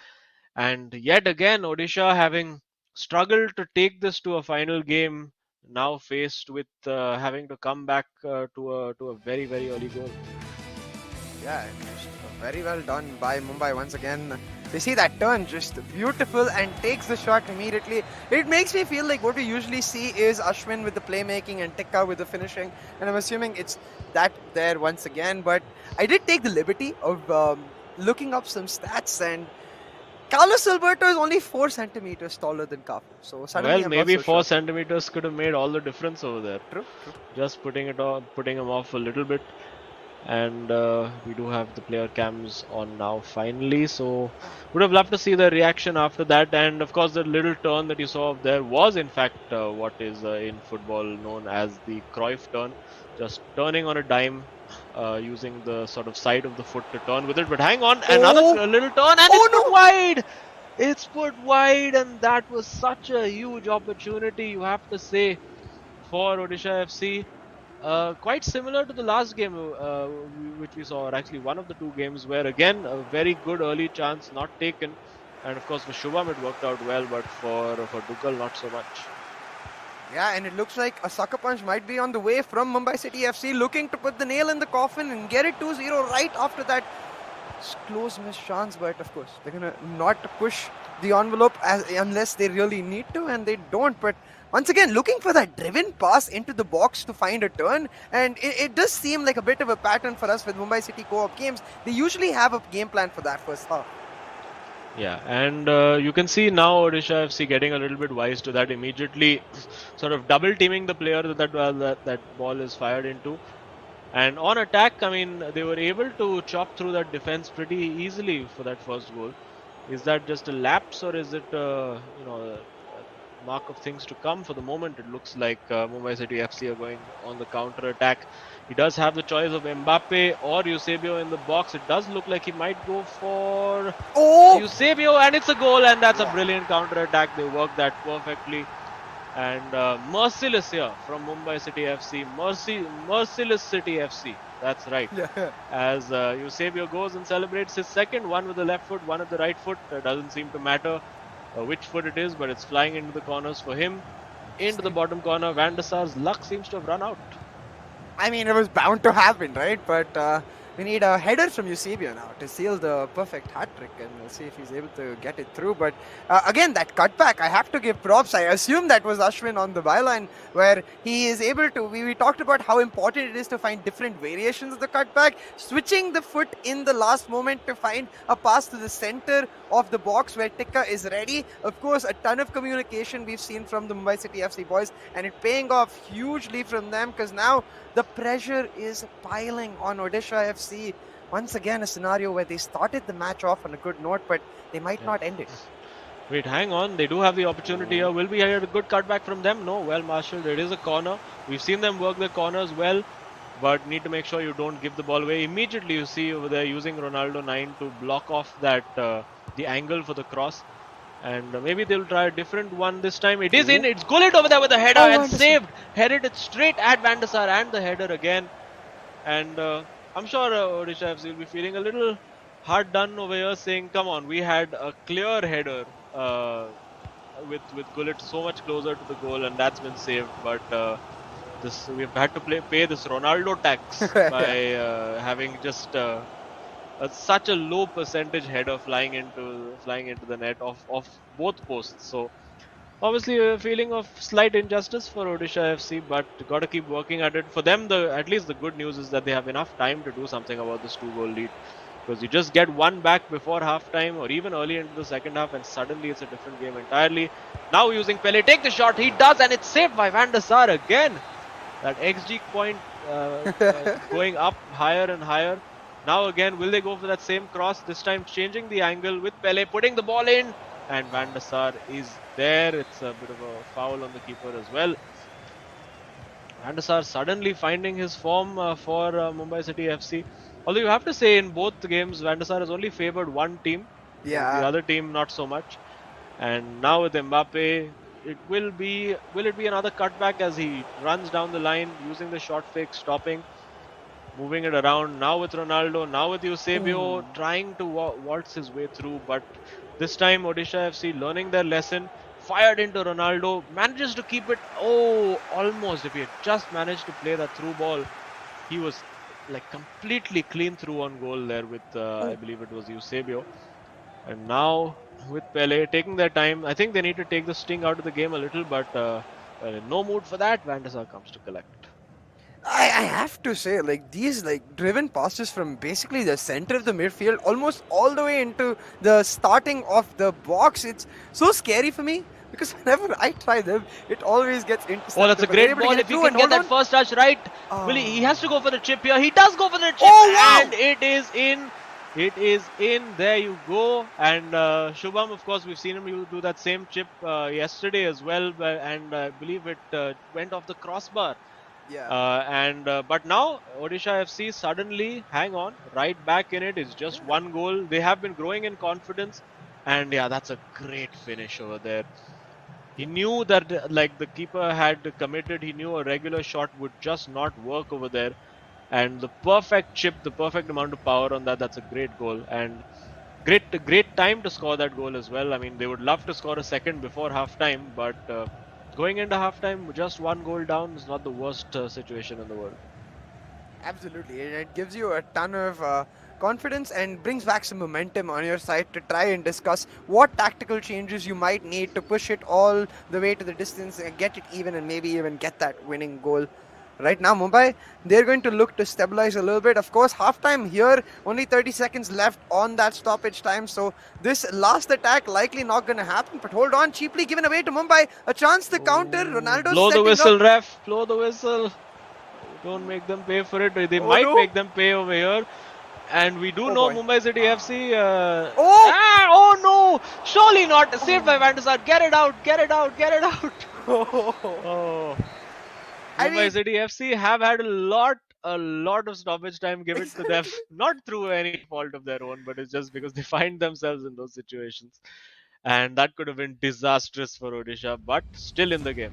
And yet again, Odisha having struggled to take this to a final game, now faced with having to come back to a very, very early goal. Yeah, just very well done by Mumbai once again. They see that turn, just beautiful, and takes the shot immediately. It makes me feel like what we usually see is Ashwin with the playmaking and Tikka with the finishing, and I'm assuming it's that there once again. But I did take the liberty of looking up some stats, and Carlos Alberto is only 4 centimeters taller than Cafu. So suddenly Well, I'm maybe not so 4 sure. centimeters could have made all the difference over there. True. Just putting him off a little bit. And we do have the player cams on now finally, so would have loved to see the reaction after that. And of course, the little turn that you saw up there was in fact what is in football known as the Cruyff turn, just turning on a dime, using the sort of side of the foot to turn with it. But hang on, another little turn, and it's put wide. It's put wide, and that was such a huge opportunity, you have to say, for Odisha FC. Quite similar to the last game which we saw, or actually one of the two games, where again a very good early chance not taken, and of course for Shubham it worked out well, but for Dugal not so much. Yeah, and it looks like a sucker punch might be on the way from Mumbai City FC, looking to put the nail in the coffin and get it 2-0 right after that close missed chance. But of course, they're going to not push the envelope unless they really need to, and they don't. But once again, looking for that driven pass into the box to find a turn, and it does seem like a bit of a pattern for us with Mumbai City co-op games. They usually have a game plan for that first half. Yeah, and you can see now Odisha FC getting a little bit wise to that, immediately sort of double teaming the player that ball is fired into. And on attack, I mean, they were able to chop through that defense pretty easily for that first goal. Is that just a lapse, or is it a mark of things to come? For the moment, it looks like Mumbai City FC are going on the counter attack. He does have the choice of Mbappe or Eusebio in the box. It does look like he might go for Eusebio, and it's a goal, and that's a brilliant counter attack. They worked that perfectly. And merciless here from Mumbai City FC. Merciless City FC. That's right. As Eusebio goes and celebrates his second, one with the left foot, one with the right foot. Doesn't seem to matter which foot it is, but it's flying into the corners for him. Into the bottom corner. Van der Sar's luck seems to have run out. I mean, it was bound to happen, right? But We need a header from Eusebio now to seal the perfect hat trick, and we'll see if he's able to get it through. But again, that cutback, I have to give props. I assume that was Ashwin on the byline, where he is able to. We talked about how important it is to find different variations of the cutback, switching the foot in the last moment to find a pass to the center of the box where Tikka is ready. Of course, a ton of communication we've seen from the Mumbai City FC boys, and it paying off hugely from them, because now the pressure is piling on Odisha FC. Once again, a scenario where they started the match off on a good note, but they might not end it. Wait, hang on. They do have the opportunity here. Will we hear a good cutback from them? No. Well marshaled. It is a corner. We've seen them work the corners well, but need to make sure you don't give the ball away. Immediately, you see over there using Ronaldo 9 to block off that the angle for the cross. And maybe they'll try a different one this time. It is in. It's Gullit over there with the header and saved. Headed it straight at Van der Sar and the header again. And I'm sure Odisha FC will be feeling a little hard done over here, saying, come on, we had a clear header with Gullit so much closer to the goal, and that's been saved. But we've had to pay this Ronaldo tax by having just such a low percentage header flying into the net of both posts. So obviously a feeling of slight injustice for Odisha FC, but got to keep working at it. For them, at least the good news is that they have enough time to do something about this 2-goal lead, because you just get one back before half time or even early into the second half, and suddenly it's a different game entirely. Now using Pele, take the shot, he does, and it's saved by Van der Sar again. That XG point going up higher and higher. Now again, will they go for that same cross? This time changing the angle with Pele, putting the ball in, and Van der Sar is there. It's a bit of a foul on the keeper as well. Van der Sar suddenly finding his form for Mumbai City FC. Although you have to say, in both games, Van der Sar has only favoured one team. Yeah. The other team not so much. And now with Mbappe, will it be another cutback as he runs down the line using the short fake, stopping, moving it around. Now with Ronaldo, now with Eusebio, trying to waltz his way through. But this time Odisha FC learning their lesson, fired into Ronaldo, manages to keep it, almost. If he had just managed to play that through ball, he was like completely clean through on goal there with, I believe it was Eusebio. And now with Pele taking their time, I think they need to take the sting out of the game a little, but in no mood for that, Van der Sar comes to collect. I have to say, like, these driven passes from basically the center of the midfield almost all the way into the starting of the box, it's so scary for me, because whenever I try them, it always gets intercepted. Oh, that's a great ball. If he can get that first touch right, he has to go for the chip here. He does go for the chip, and it is in. It is in. There you go. And Shubham, of course, we've seen him do that same chip yesterday as well, and I believe it went off the crossbar. Yeah. But now Odisha FC suddenly, hang on, right back in it. It's just one goal. They have been growing in confidence, and yeah, that's a great finish over there. He knew that like the keeper had committed. He knew a regular shot would just not work over there, and the perfect chip, the perfect amount of power on that. That's a great goal, and great time to score that goal as well. I mean, they would love to score a second before half time, but going into halftime, just one goal down is not the worst situation in the world. Absolutely, and it gives you a ton of confidence and brings back some momentum on your side to try and discuss what tactical changes you might need to push it all the way to the distance and get it even, and maybe even get that winning goal. Right now, Mumbai, they're going to look to stabilize a little bit. Of course, halftime here, only 30 seconds left on that stoppage time. So this last attack likely not going to happen. But hold on, cheaply given away to Mumbai. A chance to counter. Ronaldo blow the whistle, ref. Blow the whistle. Don't make them pay for it. They might make them pay over here. And we do know Mumbai City FC. Oh no! Surely not. Saved by Van der Sar. Get it out. Get it out. Get it out. Oh. Mumbai City FC have had a lot of stoppage time given to them, not through any fault of their own, but it's just because they find themselves in those situations, and that could have been disastrous for Odisha, but still in the game.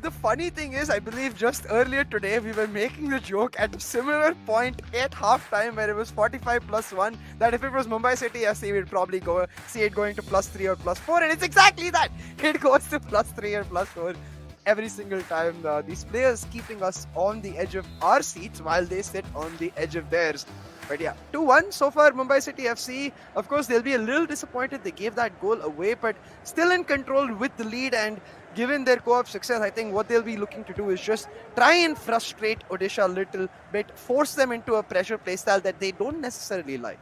The funny thing is, I believe just earlier today we were making the joke at a similar point at halftime where it was 45+1, that if it was Mumbai City FC, we'd probably see it going to +3 or +4, and it's exactly that. It goes to +3 or +4. Every single time, these players keeping us on the edge of our seats while they sit on the edge of theirs. But yeah, 2-1 so far, Mumbai City FC. Of course, they'll be a little disappointed they gave that goal away, but still in control with the lead. And given their co-op success, I think what they'll be looking to do is just try and frustrate Odisha a little bit, force them into a pressure playstyle that they don't necessarily like.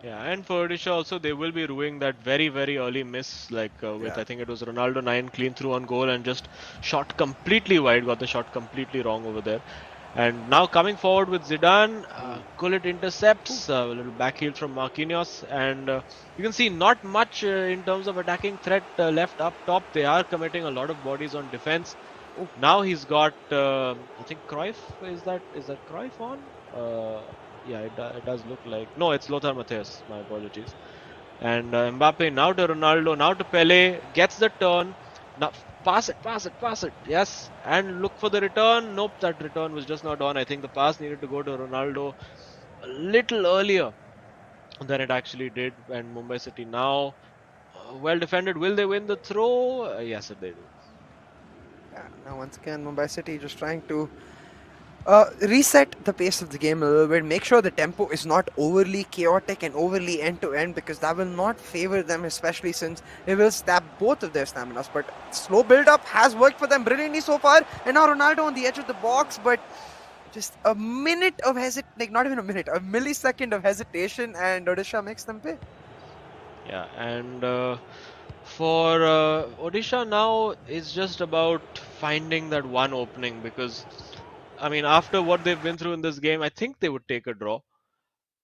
Yeah, and for Odisha also, they will be ruining that very, very early miss, like with, I think it was Ronaldo 9 clean through on goal and just shot completely wide, got the shot completely wrong over there. And now coming forward with Zidane, Gullit intercepts, a little back heel from Marquinhos, and you can see not much in terms of attacking threat left up top. They are committing a lot of bodies on defense. Now he's got, I think Cruyff, is that Cruyff on? Yeah, it does look like, no, it's Lothar Matthäus, my apologies. And Mbappe now to Ronaldo, now to Pele, gets the turn, now pass it, yes, and look for the return. Nope, that return was just not on. I think the pass needed to go to Ronaldo a little earlier than it actually did. And Mumbai City now well defended. Will they win the throw? Yes, they do. Yeah, now once again, Mumbai City just trying to reset the pace of the game a little bit, make sure the tempo is not overly chaotic and overly end-to-end, because that will not favor them, especially since it will stab both of their staminas. But slow build-up has worked for them brilliantly so far, and now Ronaldo on the edge of the box, but just a minute of not even a minute, a millisecond of hesitation, and Odisha makes them pay. Yeah, and for Odisha now, it's just about finding that one opening, because I mean, after what they've been through in this game, I think they would take a draw.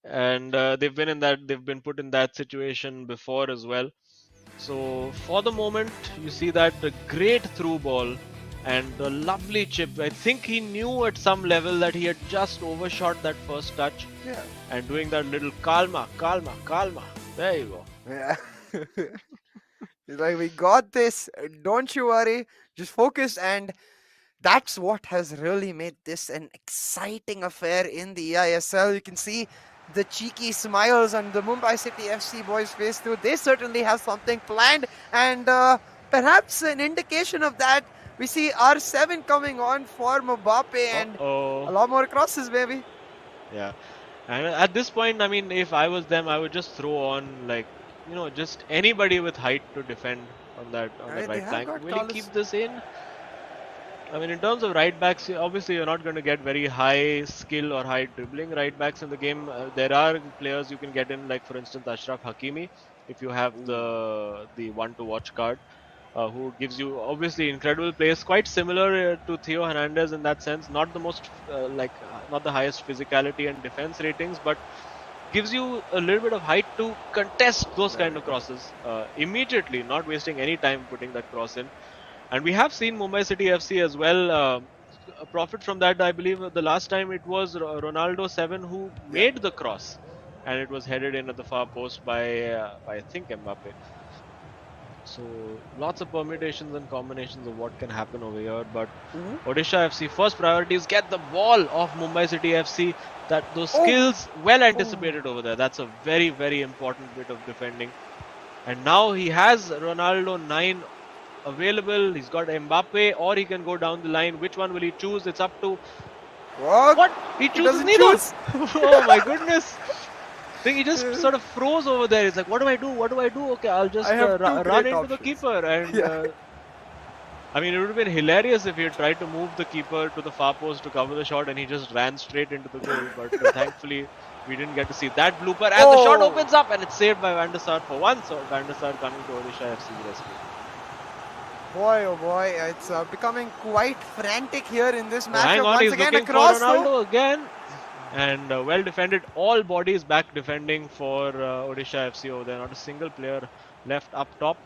And they've been put in that situation before as well. So for the moment, you see that a great through ball and a lovely chip. I think he knew at some level that he had just overshot that first touch. Yeah. And doing that little calma. There you go. Yeah. He's like, we got this. Don't you worry. Just focus. And that's what has really made this an exciting affair in the eISL. You can see the cheeky smiles on the Mumbai City FC boys' face too. They certainly have something planned, and perhaps an indication of that. We see R7 coming on for Mbappe and a lot more crosses, baby. Yeah, and at this point, I mean, if I was them, I would just throw on, like, just anybody with height to defend on that right flank. Will he keep this in? I mean, in terms of right backs, obviously you're not going to get very high skill or high dribbling right backs in the game. There are players you can get in, like for instance Ashraf Hakimi, if you have the one to watch card, who gives you obviously incredible plays, quite similar to Theo Hernandez in that sense. Not the most not the highest physicality and defense ratings, but gives you a little bit of height to contest those kind of crosses immediately, not wasting any time putting that cross in. And we have seen Mumbai City FC as well profit from that. I believe the last time it was Ronaldo 7 who made the cross, and it was headed in at the far post by I think Mbappe. So lots of permutations and combinations of what can happen over here. But Odisha FC first priority is get the ball off Mumbai City FC. Those skills well anticipated over there. That's a very, very important bit of defending. And now he has Ronaldo 9 available. He's got Mbappe, or he can go down the line. Which one will he choose? It's up to what? He chooses neither. Oh my goodness! I think he just sort of froze over there. He's like, what do I do? Okay, I'll just run into the keeper. And I mean, it would have been hilarious if he had tried to move the keeper to the far post to cover the shot, and he just ran straight into the goal. But thankfully, we didn't get to see that blooper. And the shot opens up, and it's saved by Van der Sar for once. So Van der Sar coming to Odisha FC's rescue. Boy, oh boy, it's becoming quite frantic here in this match. Hang on, once he's again, looking for Ronaldo again. And well defended, all bodies back defending for Odisha FC over there. Not a single player left up top.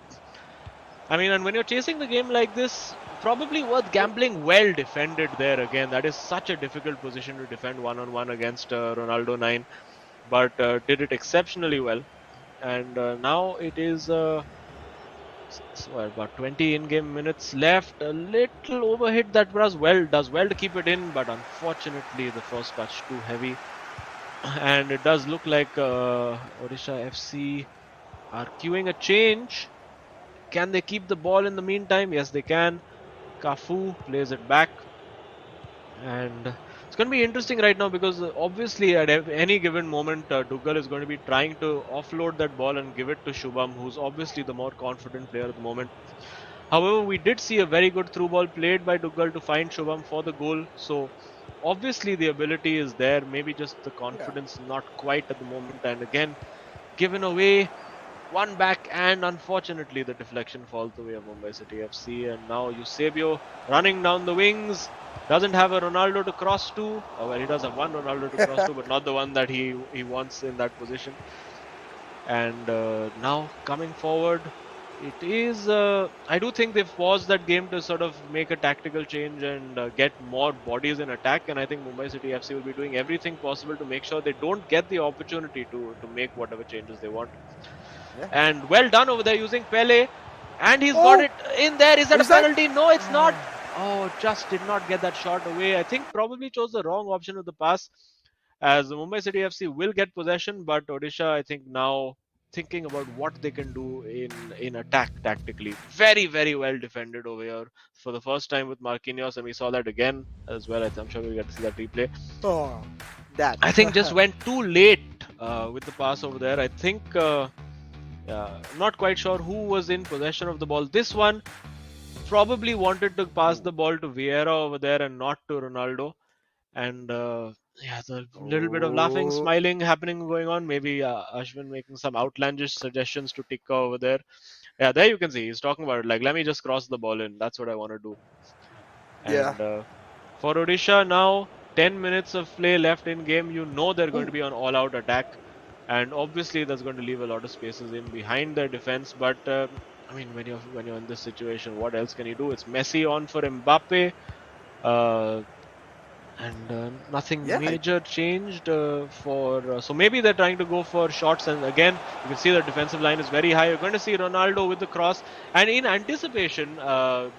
I mean, and when you're chasing the game like this, probably worth gambling. Well defended there again. That is such a difficult position to defend one-on-one against Ronaldo 9. But did it exceptionally well. And now it is... So about 20 in-game minutes left. A little overhit that does well to keep it in, but unfortunately the first touch too heavy. And it does look like Odisha FC are queuing a change. Can they keep the ball in the meantime? Yes, they can. Cafu plays it back, and It's going to be interesting right now because obviously at any given moment, Duggal is going to be trying to offload that ball and give it to Shubham, who's obviously the more confident player at the moment. However, we did see a very good through ball played by Duggal to find Shubham for the goal. So obviously the ability is there, maybe just the confidence not quite at the moment. And again, given away one back, and unfortunately the deflection falls the way of Mumbai City FC. And now Eusebio running down the wings, doesn't have a Ronaldo to cross to. Oh, well, he does have one Ronaldo to cross to, but not the one that he wants in that position. And now coming forward, it is. I do think they've paused that game to sort of make a tactical change and get more bodies in attack. And I think Mumbai City FC will be doing everything possible to make sure they don't get the opportunity to make whatever changes they want. Yeah. And well done over there using Pele. And he's got it in there. Is that a penalty? No, it's not. Oh, just did not get that shot away. I think probably chose the wrong option with the pass, as the Mumbai City FC will get possession, but Odisha, I think now thinking about what they can do in attack tactically. Very, very well defended over here for the first time with Marquinhos, and we saw that again as well. I'm sure we'll get to see that replay. Oh, that. I think just went too late with the pass over there. I think, not quite sure who was in possession of the ball. This one probably wanted to pass the ball to Vieira over there and not to Ronaldo. And yeah, the little bit of laughing, smiling happening going on. Maybe Ashwin making some outlandish suggestions to Tikka over there. Yeah, there you can see he's talking about it. Like, let me just cross the ball in. That's what I want to do. And for Odisha now, 10 minutes of play left in game. You know they're going to be on all-out attack, and obviously that's going to leave a lot of spaces in behind their defense. But I mean, when you're in this situation, what else can you do? It's Messi on for Mbappe. And nothing major changed so maybe they're trying to go for shots, and again you can see the defensive line is very high. You're going to see Ronaldo with the cross, and in anticipation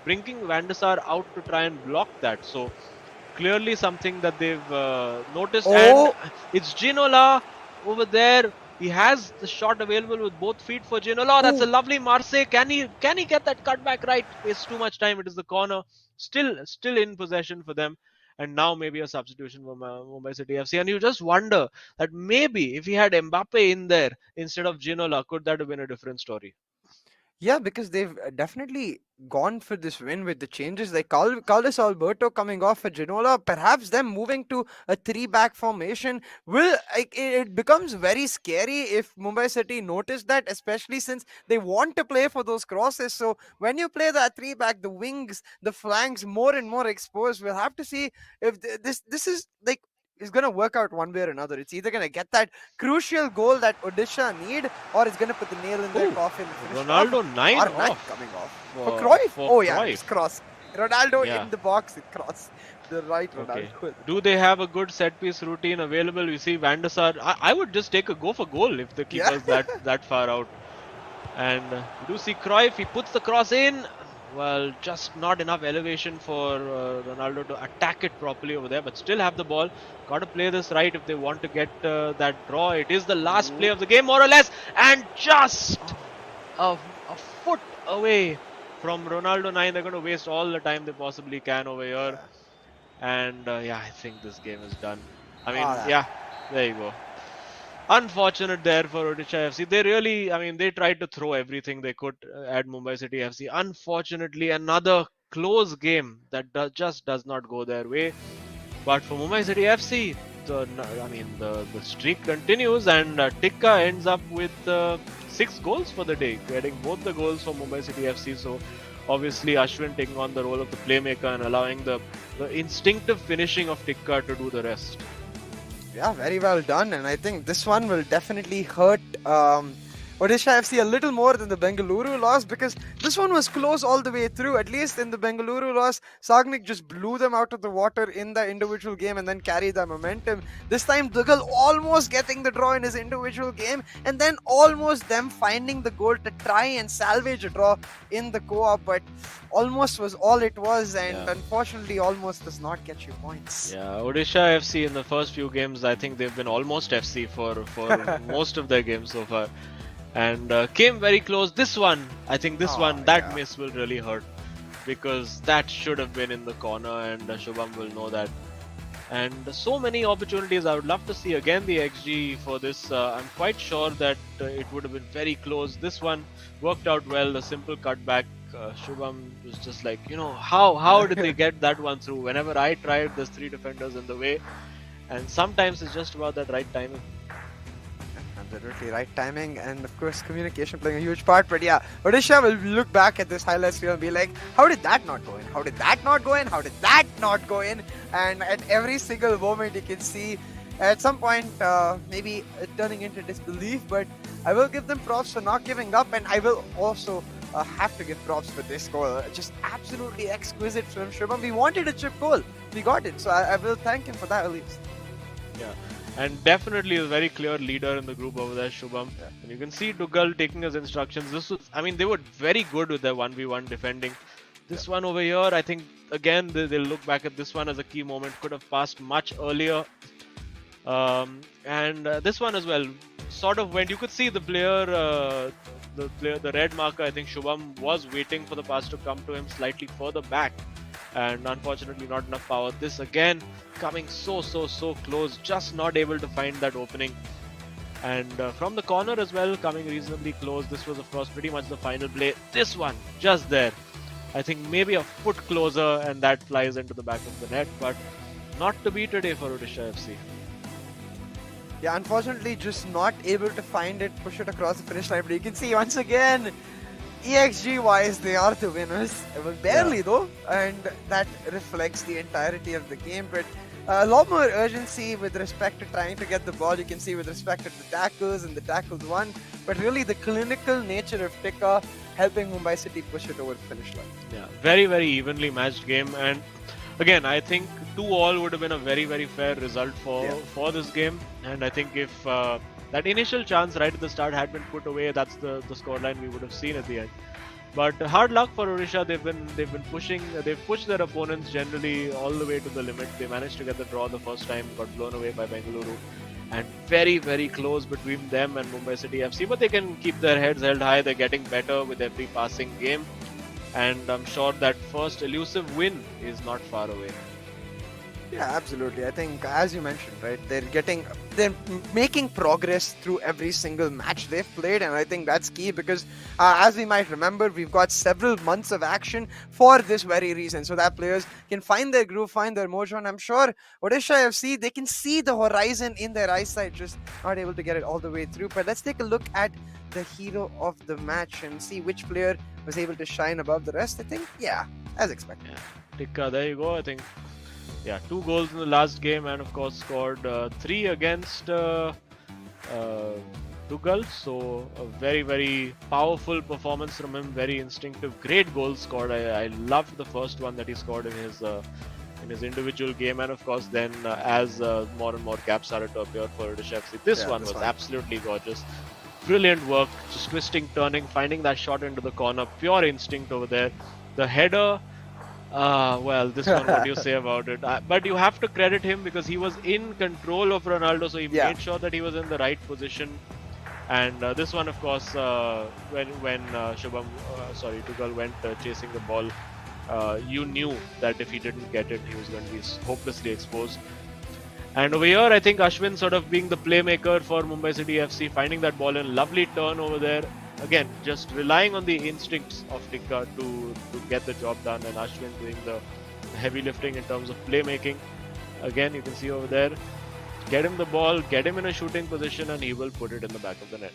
bringing Van der Sar out to try and block that. So clearly something that they've noticed. And it's Ginola over there. He has the shot available with both feet for Ginola. That's a lovely Marseille. Can he get that cutback right? It's too much time. It is the corner. Still in possession for them. And now maybe a substitution for Mumbai City FC. And you just wonder that maybe if he had Mbappe in there instead of Ginola, could that have been a different story? Yeah, because they've definitely gone for this win with the changes. Like Carlos Alberto coming off for Ginola, perhaps them moving to a 3-back formation will it becomes very scary if Mumbai City notice that, especially since they want to play for those crosses. So when you play that 3-back, the wings, the flanks more and more exposed. We'll have to see if this is like is going to work out one way or another. It's either going to get that crucial goal that Odisha need, or it's going to put the nail in their coffin. Ronaldo 9 off. Coming off. For Cruyff? It's cross. Ronaldo in the box, it cross. The right Ronaldo. Okay. Do they have a good set piece routine available? You see Van der Sar. I would just take a go for goal if the keeper's that far out. And you do see Cruyff, he puts the cross in. Well, just not enough elevation for Ronaldo to attack it properly over there, but still have the ball. Got to play this right if they want to get that draw. It is the last play of the game, more or less, and just a foot away from Ronaldo 9. They're going to waste all the time they possibly can over here. And I think this game is done. I mean, there you go. Unfortunate there for Odisha FC. They really, they tried to throw everything they could at Mumbai City FC. Unfortunately, another close game that just does not go their way. But for Mumbai City FC, the streak continues, and Tikka ends up with 6 goals for the day, getting both the goals for Mumbai City FC. So obviously Ashwin taking on the role of the playmaker and allowing the instinctive finishing of Tikka to do the rest. Yeah, very well done, and I think this one will definitely hurt Odisha FC a little more than the Bengaluru loss, because this one was close all the way through. At least in the Bengaluru loss, Sagnik just blew them out of the water in the individual game and then carried the momentum. This time, Duggal almost getting the draw in his individual game, and then almost them finding the goal to try and salvage a draw in the co-op, but almost was all it was, and unfortunately almost does not get you points. Yeah, Odisha FC in the first few games, I think they've been almost FC for most of their games so far. And came very close. This one, I think that miss will really hurt, because that should have been in the corner, and Shubham will know that. And so many opportunities. I would love to see again the XG for this. I'm quite sure that it would have been very close. This one worked out well. The simple cutback. Shubham was just like, how did they get that one through? Whenever I tried, there's 3 defenders in the way, and sometimes it's just about that right timing. Absolutely right timing, and of course communication playing a huge part. But yeah, Odisha will look back at this highlights reel and be like, how did that not go in? How did that not go in? How did that not go in? And at every single moment you can see at some point maybe turning into disbelief, but I will give them props for not giving up, and I will also have to give props for this goal. Just absolutely exquisite from Shubham. We wanted a chip goal, we got it, so I will thank him for that at least. Yeah. And definitely a very clear leader in the group over there, Shubham. Yeah. And you can see Dugal taking his instructions. They were very good with their 1v1 defending. This one over here, I think, again, they'll look back at this one as a key moment. Could have passed much earlier. This one as well, sort of went. You could see the red marker, I think Shubham was waiting for the pass to come to him slightly further back. And unfortunately not enough power. This again coming so close, just not able to find that opening. And from the corner as well, coming reasonably close. This was of course pretty much the final play. This one just there, I think maybe a foot closer, and that flies into the back of the net, but not to be today for Odisha FC. Yeah, unfortunately just not able to find it, push it across the finish line. But you can see once again, EXG wise, they are the winners. Well, barely though, and that reflects the entirety of the game. But a lot more urgency with respect to trying to get the ball. You can see with respect to the tackles and the tackles won, but really the clinical nature of Tika helping Mumbai City push it over the finish line. Yeah, very evenly matched game, and again, I think 2-2 would have been a very fair result for this game. And I think if that initial chance right at the start had been put away, that's the scoreline we would have seen at the end. But hard luck for Odisha. They've been pushing. They've pushed their opponents generally all the way to the limit. They managed to get the draw the first time, got blown away by Bengaluru, and very close between them and Mumbai City FC. But they can keep their heads held high. They're getting better with every passing game, and I'm sure that first elusive win is not far away. Yeah, absolutely. I think, as you mentioned, right, they're making progress through every single match they've played, and I think that's key because, as we might remember, we've got several months of action for this very reason, so that players can find their groove, find their mojo, and I'm sure Odisha FC, they can see the horizon in their eyesight, just not able to get it all the way through. But let's take a look at the hero of the match and see which player was able to shine above the rest. I think, yeah, as expected. Yeah. Tikka, there you go. I think, yeah, 2 goals in the last game, and of course scored 3 against Dugal. So a very powerful performance from him. Very instinctive, great goals scored. I loved the first one that he scored in his individual game, and of course then as more and more caps started to appear for Odisha FC, this one was absolutely gorgeous. Brilliant work, just twisting, turning, finding that shot into the corner. Pure instinct over there. The header. Well, this one, what do you say about it? But you have to credit him because he was in control of Ronaldo, so he made sure that he was in the right position. And this one, of course, when Dugal went chasing the ball, you knew that if he didn't get it, he was going to be hopelessly exposed. And over here, I think Ashwin sort of being the playmaker for Mumbai City FC, finding that ball in, lovely turn over there. Again, just relying on the instincts of Tikka to get the job done, and Ashwin doing the heavy lifting in terms of playmaking. Again, you can see over there, get him the ball, get him in a shooting position, and he will put it in the back of the net.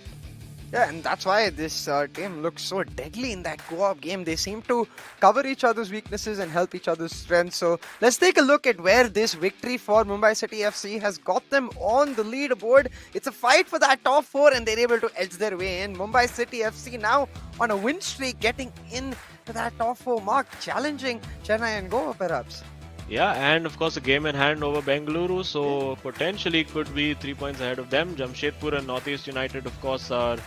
Yeah, and that's why this team looks so deadly in that co-op game. They seem to cover each other's weaknesses and help each other's strengths. So let's take a look at where this victory for Mumbai City FC has got them on the leaderboard. It's a fight for that top 4, and they're able to edge their way in. Mumbai City FC now on a win streak, getting in to that top 4 mark, challenging Chennai and Goa perhaps. Yeah, and of course a game in hand over Bengaluru, so potentially could be 3 points ahead of them. Jamshedpur and Northeast United, of course, are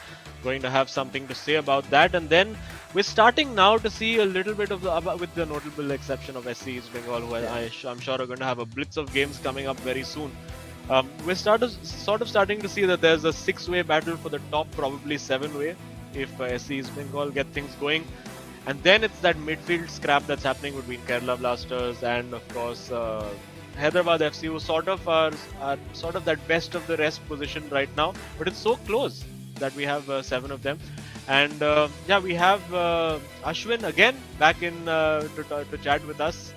going to have something to say about that. And then we're starting now to see a little bit of with the notable exception of SC East Bengal, who I'm sure are going to have a blitz of games coming up very soon. We're sort of starting to see that there's a 6-way battle for the top, probably 7-way, if SC East Bengal get things going. And then it's that midfield scrap that's happening between Kerala Blasters and, of course, Hyderabad FC, who sort of are sort of that best of the rest position right now, but it's so close that we have 7 of them. And yeah, we have Ashwin again back in to chat with us.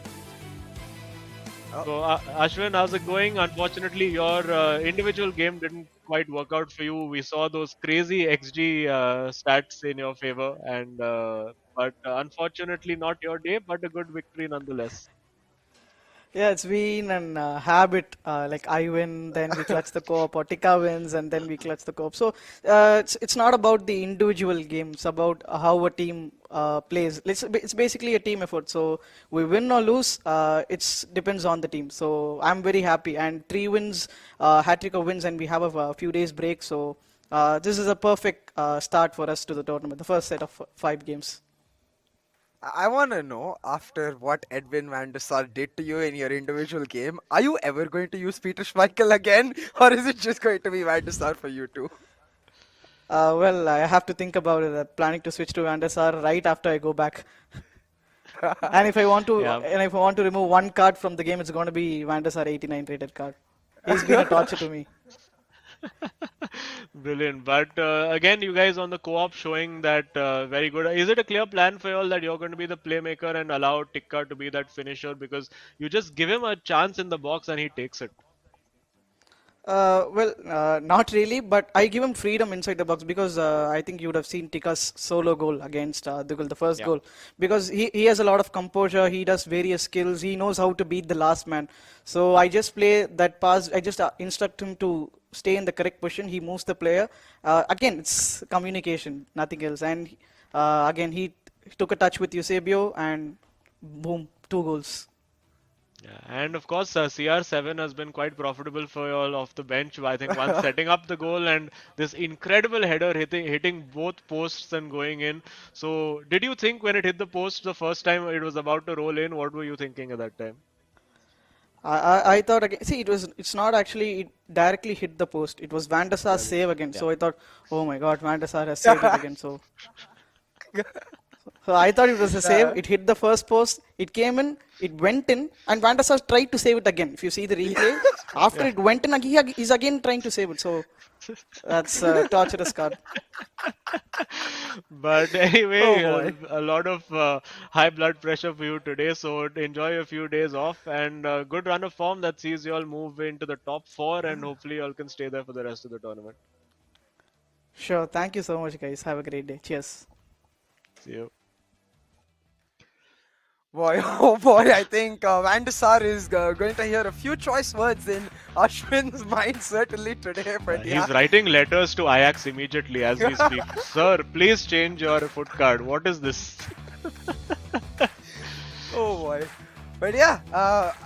So Ashwin, how's it going? Unfortunately, your individual game didn't quite work out for you. We saw those crazy XG stats in your favor, and but unfortunately not your day, but a good victory nonetheless. Yeah, it's been an habit. Like I win, then we clutch the co-op, or Tika wins, and then we clutch the co-op. So it's not about the individual game. It's about how a team plays. It's basically a team effort. So we win or lose, it depends on the team. So I'm very happy. And 3 wins, hat-trick of wins, and we have a few days break. So this is a perfect start for us to the tournament. The first set of 5 games. I want to know, after what Edwin van der Sar did to you in your individual game, are you ever going to use Peter Schmeichel again, or is it just going to be van der Sar for you too? Well, I have to think about it. I'm planning to switch to Van der Sar right after I go back. And if I want to, remove one card from the game, it's going to be Van der Sar 89 rated card. He's been a torture to me. Brilliant. But again, you guys on the co-op showing that very good. Is it a clear plan for you all that you're going to be the playmaker and allow Tikka to be that finisher? Because you just give him a chance in the box and he takes it. Well, not really, but I give him freedom inside the box because I think you would have seen Tikka's solo goal against the first goal. Because he has a lot of composure, he does various skills, he knows how to beat the last man. So I just play that pass, I just instruct him to stay in the correct position, he moves the player. Again, it's communication, nothing else. And again, he took a touch with Eusebio and boom, 2 goals. Yeah, and of course, CR7 has been quite profitable for you all off the bench. I think once setting up the goal and this incredible header hitting both posts and going in. So, did you think when it hit the post the first time it was about to roll in? What were you thinking at that time? I thought again. See, it's not actually it directly hit the post. It was Van der Sar's save again. So I thought, oh my God, Van der Sar has saved it again. So I thought it was a save. It hit the first post. It came in. It went in, and Van der Sar tried to save it again. If you see the replay, after it went in, he's again trying to save it. So that's a torturous card. But anyway, a lot of high blood pressure for you today. So enjoy a few days off and good run of form that sees you all move into the top 4 and hopefully you all can stay there for the rest of the tournament. Sure. Thank you so much, guys. Have a great day. Cheers. See you. Boy, oh boy, I think Van der Sar is going to hear a few choice words in Ashwin's mind certainly today. But He's writing letters to Ajax immediately as we speak. Sir, please change your foot card. What is this? Oh boy. But yeah,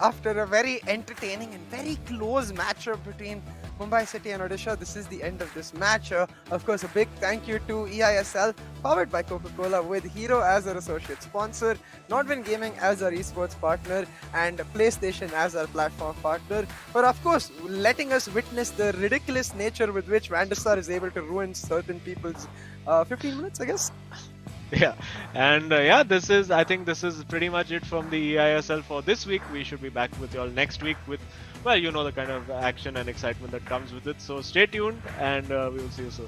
after a very entertaining and very close matchup between Mumbai City and Odisha, this is the end of this match. Of course, a big thank you to eISL, powered by Coca-Cola, with Hero as our associate sponsor, Nodwin Gaming as our esports partner, and PlayStation as our platform partner, for of course letting us witness the ridiculous nature with which Van der Sar is able to ruin certain people's 15 minutes, I guess. Yeah, and I think this is pretty much it from the eISL for this week. We should be back with you all next week with, well, you know, the kind of action and excitement that comes with it. So stay tuned and we will see you soon.